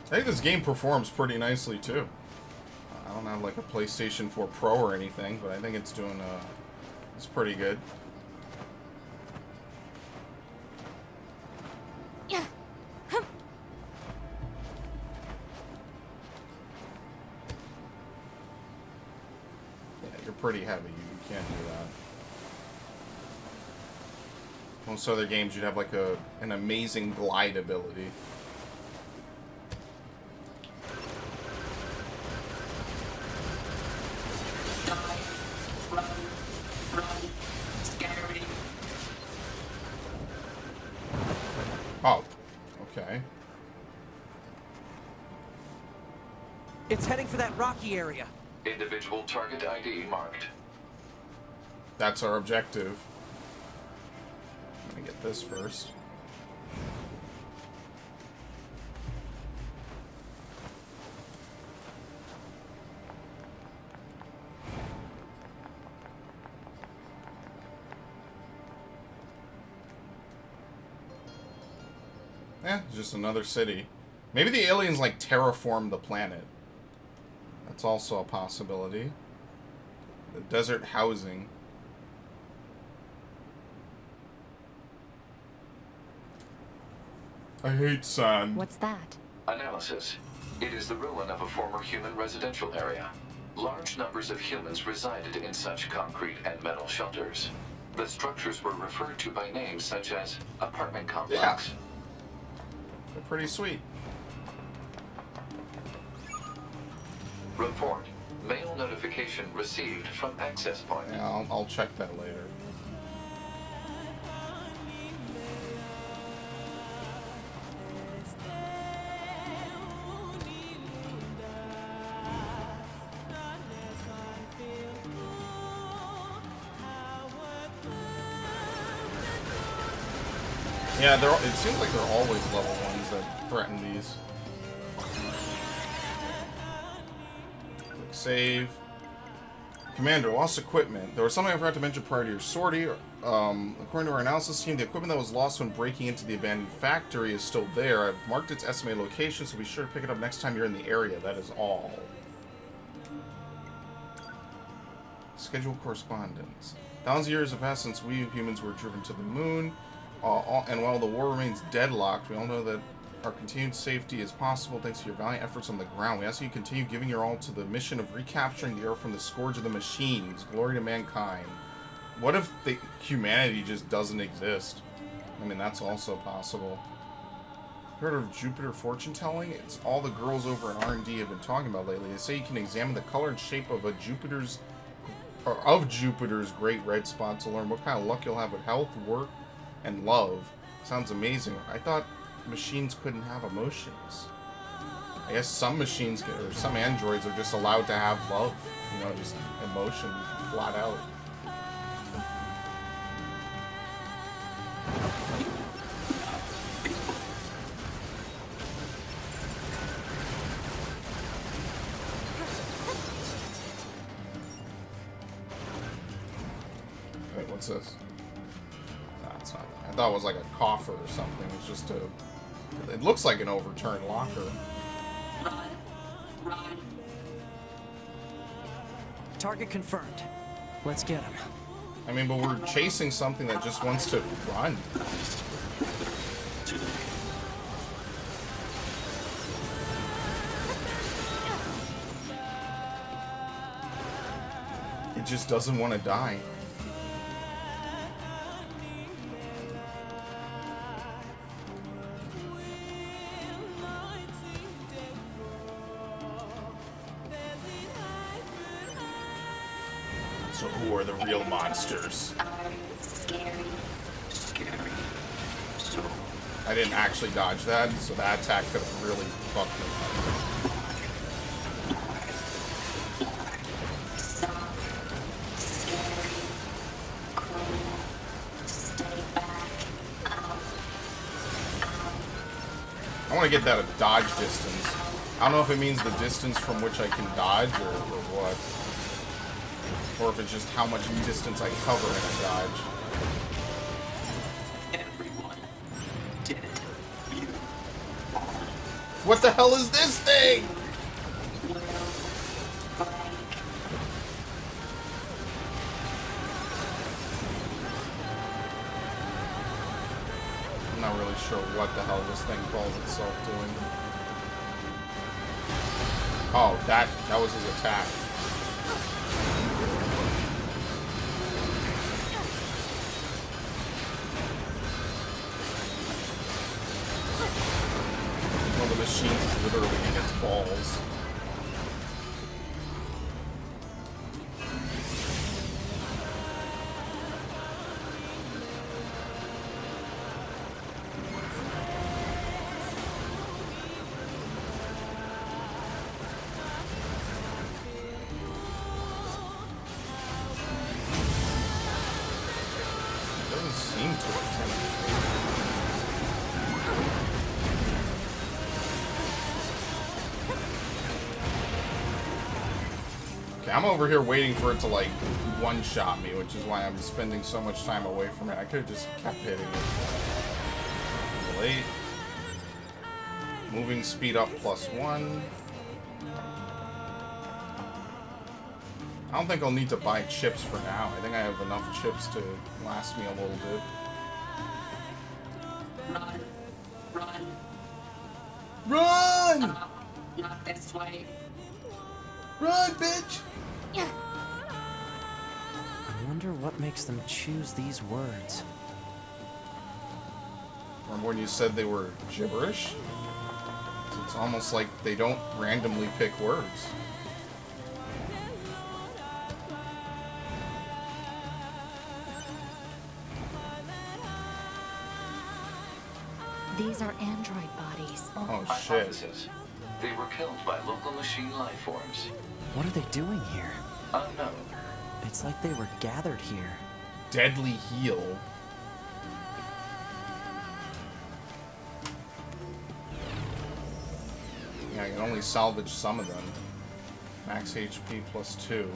I think this game performs pretty nicely too. I don't have like a PlayStation 4 Pro or anything, but I think it's doing it's pretty good. Yeah. Yeah, you're pretty heavy. You can't do that. Most other games, you'd have like an amazing glide ability. Oh, okay. It's heading for that rocky area. Individual target ID marked. That's our objective. Let me get this first. Eh, just another city. Maybe the aliens, like, terraformed the planet. That's also a possibility. The desert housing. I hate sand. What's that? Analysis. It is the ruin of a former human residential area. Large numbers of humans resided in such concrete and metal shelters. The structures were referred to by names such as apartment complex. Yeah. They're pretty sweet. Report. Mail notification received from access point. Yeah, I'll check that later. Yeah, it seems like they're always level ones that threaten these. Quick save. Commander, lost equipment. There was something I forgot to mention prior to your sortie. According to our analysis team, the equipment that was lost when breaking into the abandoned factory is still there. I've marked its estimated location, so be sure to pick it up next time you're in the area. That is all. Scheduled correspondence. Thousands of years have passed since we humans were driven to the moon. And while the war remains deadlocked, we all know that our continued safety is possible thanks to your valiant efforts on the ground. We ask you to continue giving your all to the mission of recapturing the Earth from the scourge of the machines. Glory to mankind. What if humanity just doesn't exist? I mean, that's also possible. Heard of Jupiter fortune telling? It's all the girls over at R&D have been talking about lately. They say you can examine the color and shape of Jupiter's great red spot to learn what kind of luck you'll have with health, work, and love. Sounds amazing. I thought machines couldn't have emotions. I guess some machines or some androids are just allowed to have love. You know, just emotion flat out. Wait, what's this? I thought it was like a coffer or something. It's just it looks like an overturned locker. Target confirmed. Let's get him. I mean, but we're chasing something that just wants to run. It just doesn't want to die. So who are the real monsters? Scary. I didn't actually dodge that, so that attack could have really fucked me up. I want to get that at dodge distance. I don't know if it means the distance from which I can dodge or what. Or if it's just how much distance I cover in a dodge. What the hell is this thing? I'm not really sure what the hell this thing calls itself doing. Oh, that was his attack. Well, the machine is literally in its balls. I'm over here waiting for it to, like, one-shot me, which is why I'm spending so much time away from it. I could have just kept hitting it. Late. Moving speed up +1. I don't think I'll need to buy chips for now. I think I have enough chips to last me a little bit. Run! Run! Run! Not this way. Run, bitch! I wonder what makes them choose these words. Remember when you said they were gibberish? It's almost like they don't randomly pick words. These are android bodies. Oh, shit. Hypothesis. They were killed by local machine life forms. What are they doing here? Unknown. It's like they were gathered here. Deadly heal. Yeah, I can only salvage some of them. Max HP +2.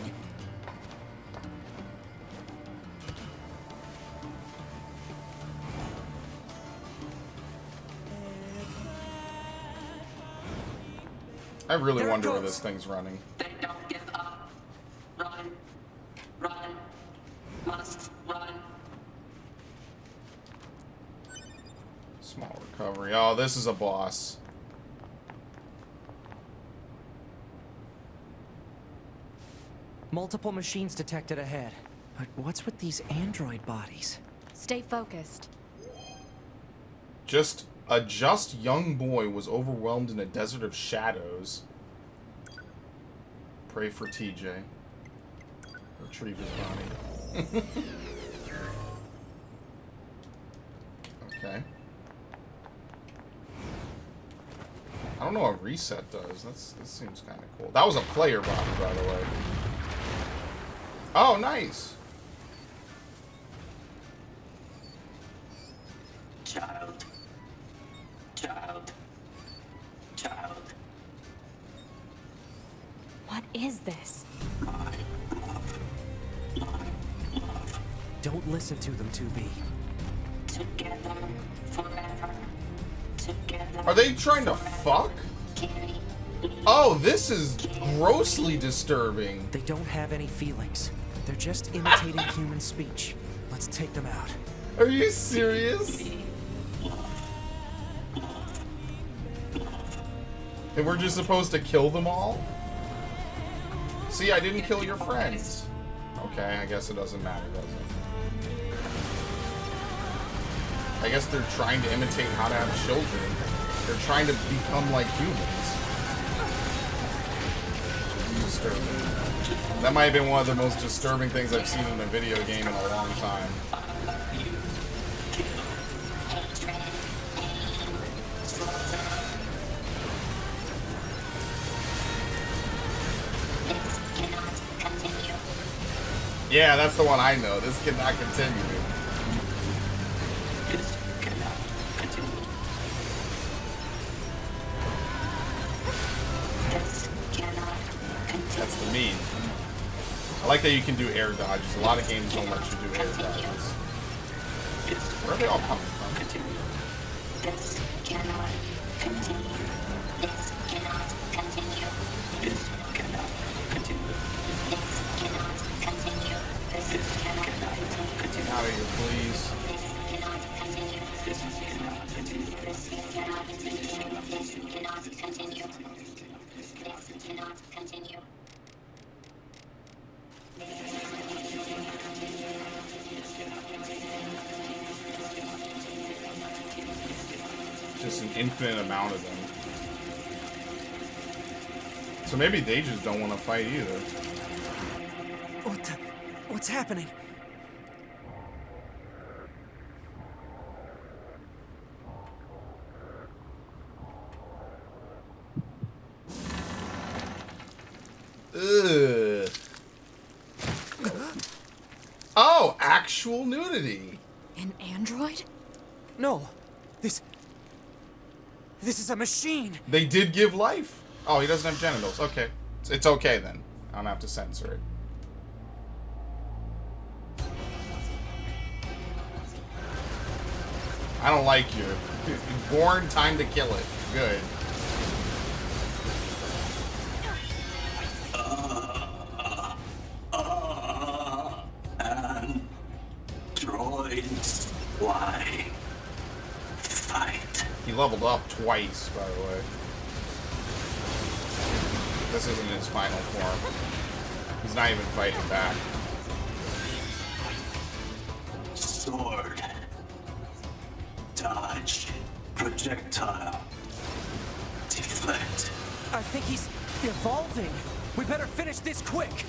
I really wonder where this thing's running. They don't give up. Run. Run. Must run. Small recovery. Oh, this is a boss. Multiple machines detected ahead. But what's with these android bodies? Stay focused. A just young boy was overwhelmed in a desert of shadows. Pray for TJ. Retrieve his body. Okay. I don't know what reset does. This seems kind of cool. That was a player body, by the way. Oh, nice. Child. Child. Child. What is this? Don't listen to them, 2B. Together. Forever. Together. Are they trying to fuck? Oh, this is grossly disturbing. They don't have any feelings. They're just imitating human speech. Let's take them out. Are you serious? And we're just supposed to kill them all? See, I didn't kill your friends. Okay, I guess it doesn't matter, does it? I guess they're trying to imitate how to have children. They're trying to become like humans. Disturbing. That might have been one of the most disturbing things I've seen in a video game in a long time. Yeah, that's the one I know. This cannot continue. This cannot continue. This cannot continue. That's the mean. I like that you can do air dodges. A lot of games don't let you do air dodges. Where are they all coming from? Continue. This cannot continue. This cannot continue. This cannot continue. This cannot continue. This cannot continue. Out of here, please. This cannot continue. This cannot continue. This cannot continue. This cannot continue. This cannot continue. Just an infinite amount of them. So maybe they just don't want to fight either. What's happening? Ugh. Oh, actual nudity. An android? No. This is a machine. They did give life. Oh, he doesn't have genitals. Okay. It's okay then. I don't have to censor it. I don't like you. Born, time to kill it. Good. And droids, why fight? He leveled up twice, by the way. This isn't his final form. He's not even fighting back. Sword. Dodge. Projectile. Deflect. I think he's evolving. We better finish this quick.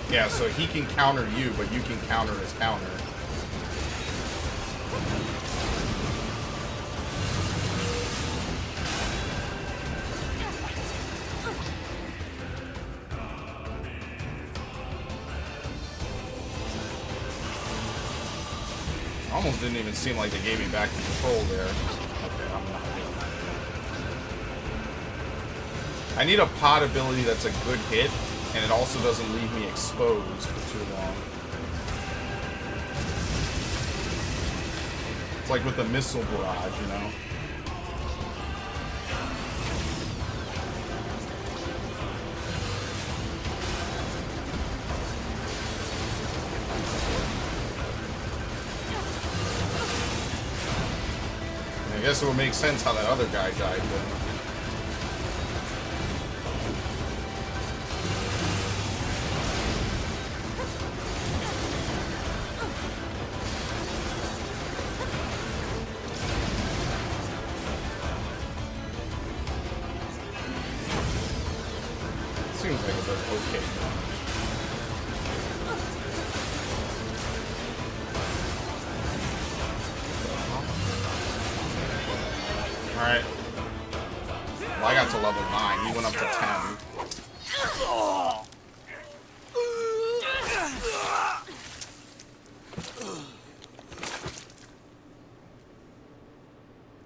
Yeah, so he can counter you, but you can counter his counter. Almost didn't even seem like they gave me back the control there. Okay, I'm not. I need a pod ability that's a good hit, and it also doesn't leave me exposed for too long. It's like with the missile barrage, you know? I guess it would make sense how that other guy died then. Seems like it's okay. Alright. Well, I got to level 9. He went up to 10.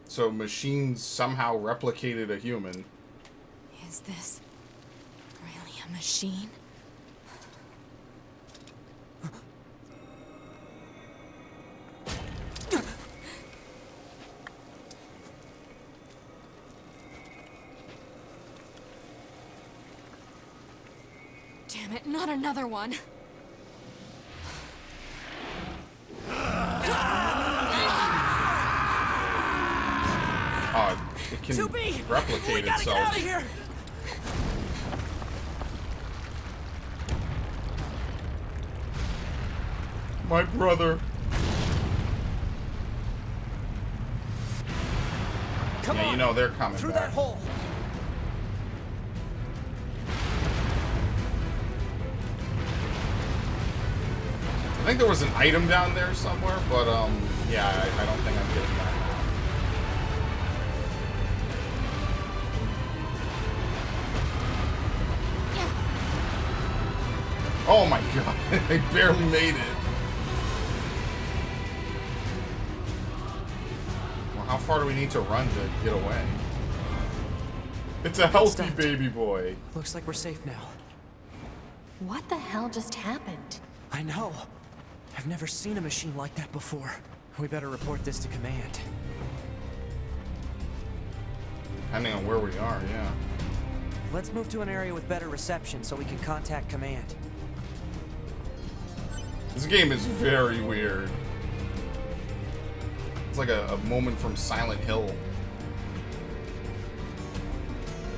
So machines somehow replicated a human. Is this really a machine? Damn it, not another one. Oh, it can replicate itself. Get out of here. My brother. Come yeah, on. You know they're coming through back. that hole. think there was an item down there somewhere, but yeah, I don't think I'm getting that now. Oh my god, I barely made it. Well, how far do we need to run to get away? It's a healthy baby boy. Looks like we're safe now. What the hell just happened? I know. I've never seen a machine like that before. We better report this to command. Depending on where we are, yeah. Let's move to an area with better reception so we can contact command. This game is very weird. It's like a moment from Silent Hill.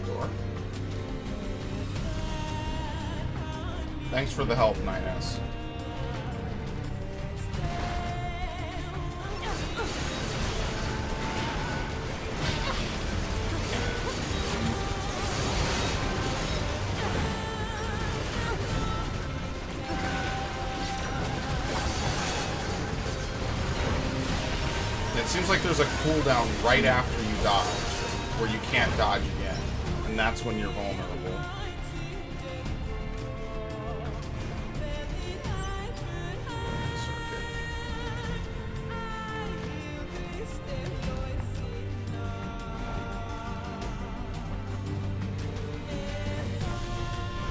Door. Thanks for the help, 9S. It seems like there's a cooldown right after you dodge, where you can't dodge again, and that's when you're vulnerable.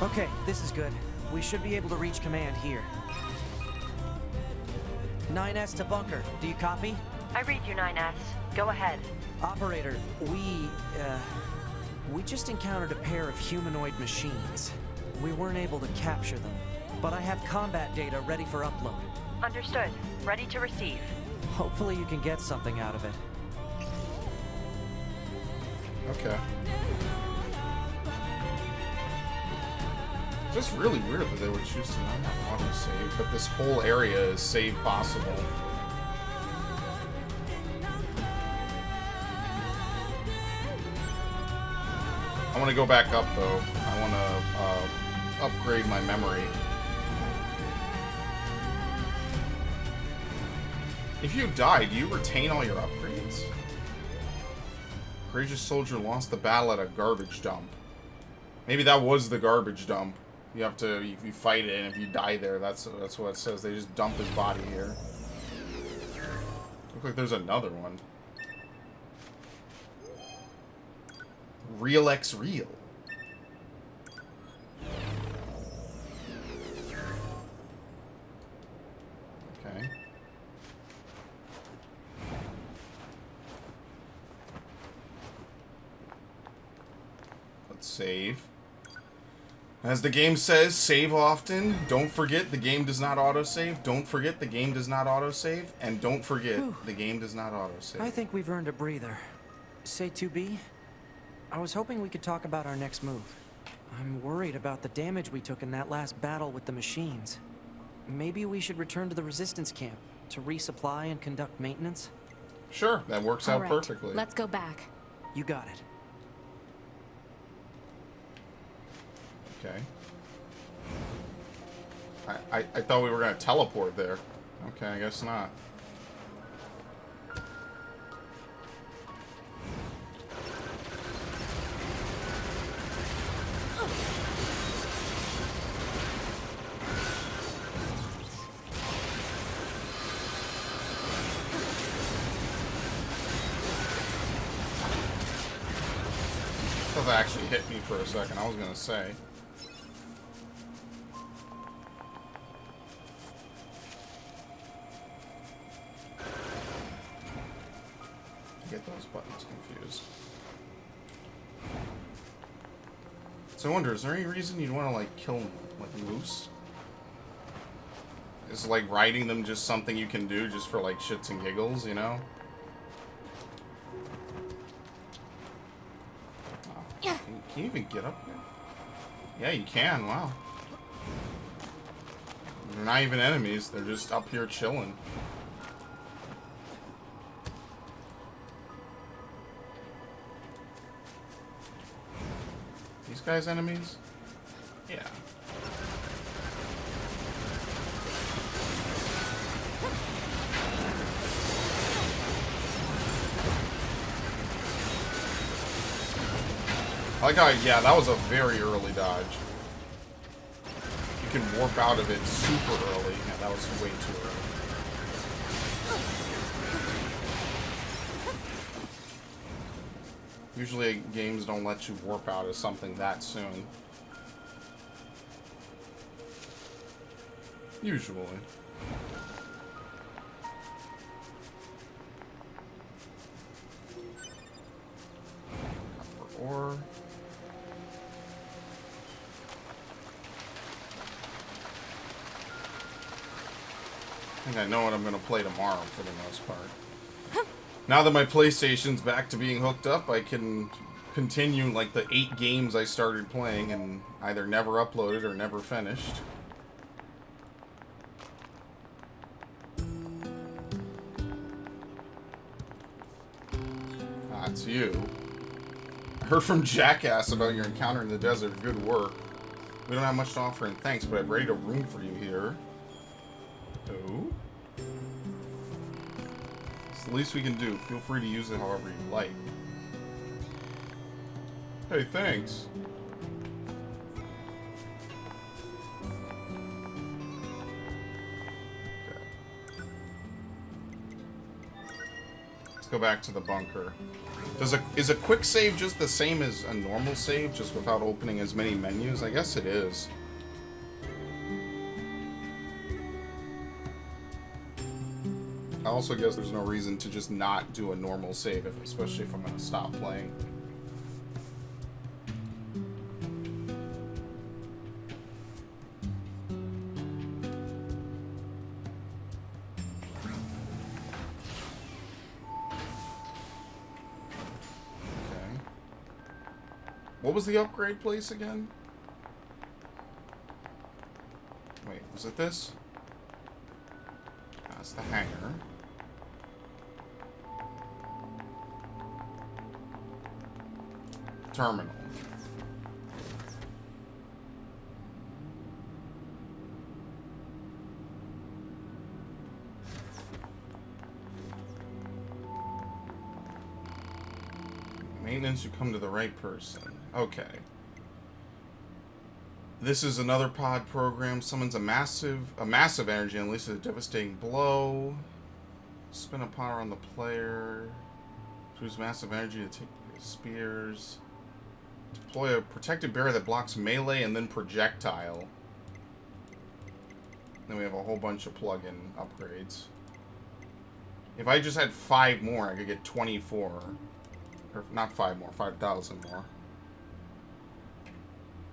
Okay, this is good. We should be able to reach command here. 9S to bunker. Do you copy? I read you, 9S. Go ahead. Operator, we just encountered a pair of humanoid machines. We weren't able to capture them, but I have combat data ready for upload. Understood. Ready to receive. Hopefully you can get something out of it. Okay. It's just really weird that they would choose to not have autosave, but this whole area is save possible. I want to go back up though. I want to upgrade my memory. If you die, do you retain all your upgrades? Courageous soldier lost the battle at a garbage dump. Maybe that was the garbage dump. You have to, if you fight it, and if you die there, that's what it says. They just dump his body here. Looks like there's another one. Real X Real. Okay. Let's save. As the game says, save often. Don't forget the game does not autosave. Don't forget the game does not autosave. And don't forget the game does not autosave. I think we've earned a breather. Say 2B? I was hoping we could talk about our next move. I'm worried about the damage we took in that last battle with the machines. Maybe we should return to the resistance camp to resupply and conduct maintenance? Sure, that works out perfectly. Let's go back. You got it. Okay. I thought we were going to teleport there. Okay, I guess not. That actually hit me for a second, I was going to say. Get those buttons confused. So I wonder, is there any reason you'd want to, like, kill, like, moose? Is, like, riding them just something you can do just for, like, shits and giggles, you know? Oh, can you even get up here? Yeah, you can, wow. They're not even enemies, they're just up here chilling. These guys enemies? Yeah. I like how, yeah, that was a very early dodge. You can warp out of it super early. Yeah, that was way too early. Usually games don't let you warp out of something that soon. Usually. Copper ore. I think I know what I'm going to play tomorrow for the most part. Now that my PlayStation's back to being hooked up, I can continue like the 8 games I started playing and either never uploaded or never finished. Ah, it's you. I heard from Jackass about your encounter in the desert. Good work. We don't have much to offer in thanks, but I've raided a room for you here. Oh? It's the least we can do. Feel free to use it however you like. Hey, thanks. Okay. Let's go back to the bunker. Is a quick save just the same as a normal save, just without opening as many menus? I guess it is. I also guess there's no reason to just not do a normal save, especially if I'm going to stop playing. Okay. What was the upgrade place again? Wait, was it this? That's the hangar. Terminal. Maintenance, you come to the right person. Okay. This is another pod program. Summons a massive energy and unleashes a devastating blow. Spin a power on the player. Choose massive energy to take spears. Deploy a protected barrier that blocks melee and then projectile. Then we have a whole bunch of plug-in upgrades. If I just had 5 more, I could get 24. Or not 5 more, 5,000 more.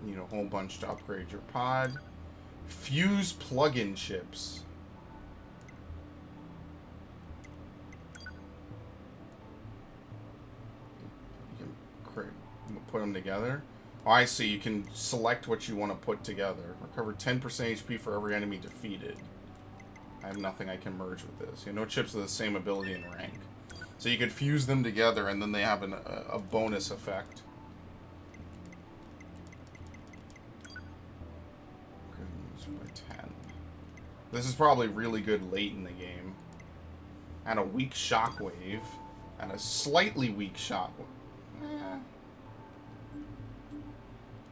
Need a whole bunch to upgrade your pod. Fuse plug-in chips. Put them together. Oh, I see. You can select what you want to put together. Recover 10% HP for every enemy defeated. I have nothing I can merge with this. You know, no chips with the same ability and rank. So you could fuse them together and then they have a bonus effect. By 10. This is probably really good late in the game. And a weak shockwave. And a slightly weak shockwave.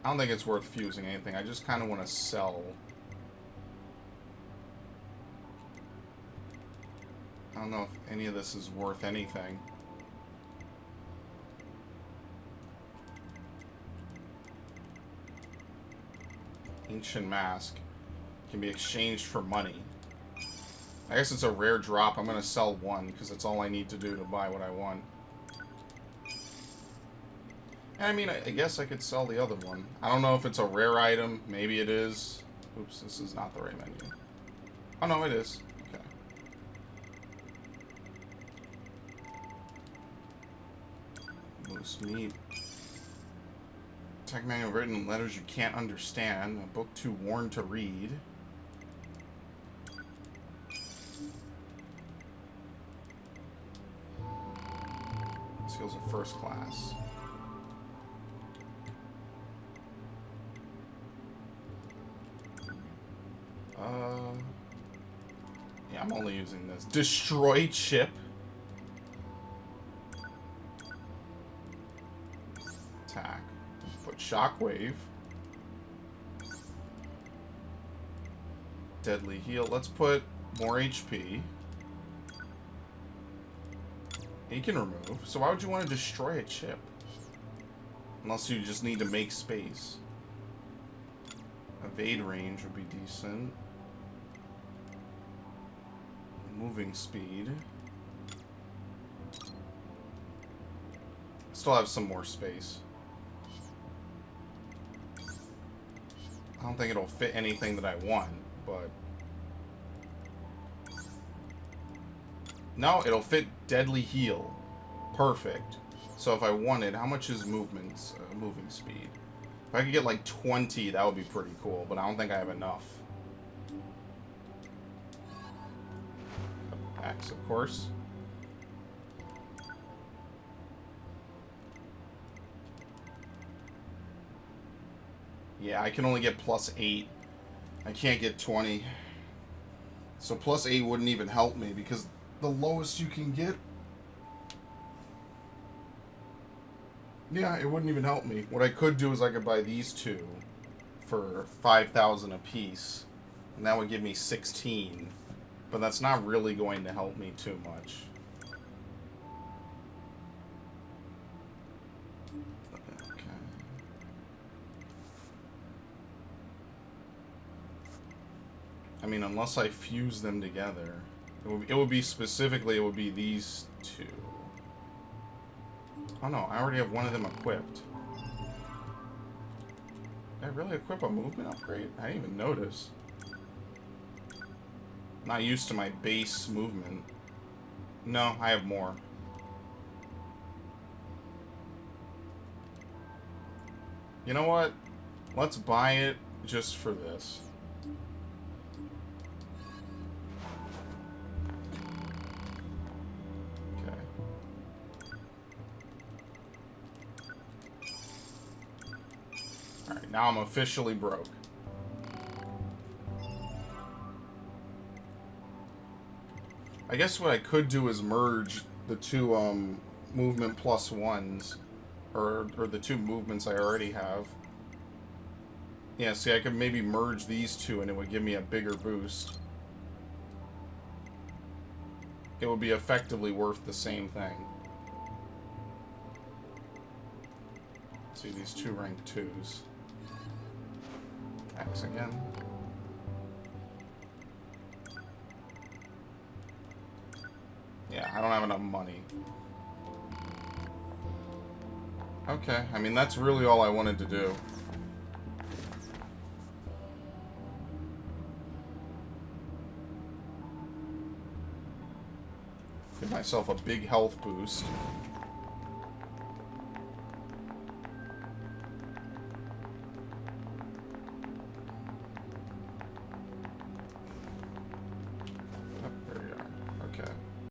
I don't think it's worth fusing anything. I just kind of want to sell. I don't know if any of this is worth anything. Ancient Mask can be exchanged for money. I guess it's a rare drop. I'm going to sell one because it's all I need to do to buy what I want. I mean, I guess I could sell the other one. I don't know if it's a rare item. Maybe it is. Oops, this is not the right menu. Oh, no, it is. Okay. Moose meat. Tech manual written in letters you can't understand. A book too worn to read. Skills of first class. Yeah, I'm only using this. Destroy chip. Attack. Shockwave. Deadly heal. Let's put more HP. You can remove. So why would you want to destroy a chip? Unless you just need to make space. Evade range would be decent. Moving speed. Still have some more space. I don't think it'll fit anything that I want, but... No, it'll fit Deadly Heal. Perfect. So if I wanted, how much is moving speed? If I could get like 20, that would be pretty cool, but I don't think I have enough. Axe, of course. Yeah, I can only get +8. I can't get 20. So +8 wouldn't even help me because the lowest you can get... Yeah, it wouldn't even help me. What I could do is I could buy these two for 5,000 a piece, and that would give me 16. But that's not really going to help me too much. Okay. I mean, unless I fuse them together. It would be specifically, it would be these two. Oh no, I already have one of them equipped. Did I really equip a movement upgrade? I didn't even notice. Not used to my base movement. No, I have more. You know what? Let's buy it just for this. Okay. Alright, now I'm officially broke. I guess what I could do is merge the two movement +1s, or the two movements I already have. Yeah, see, I could maybe merge these two and it would give me a bigger boost. It would be effectively worth the same thing. See, these two rank 2s. Axe again. Yeah, I don't have enough money. Okay, I mean, that's really all I wanted to do. Give myself a big health boost.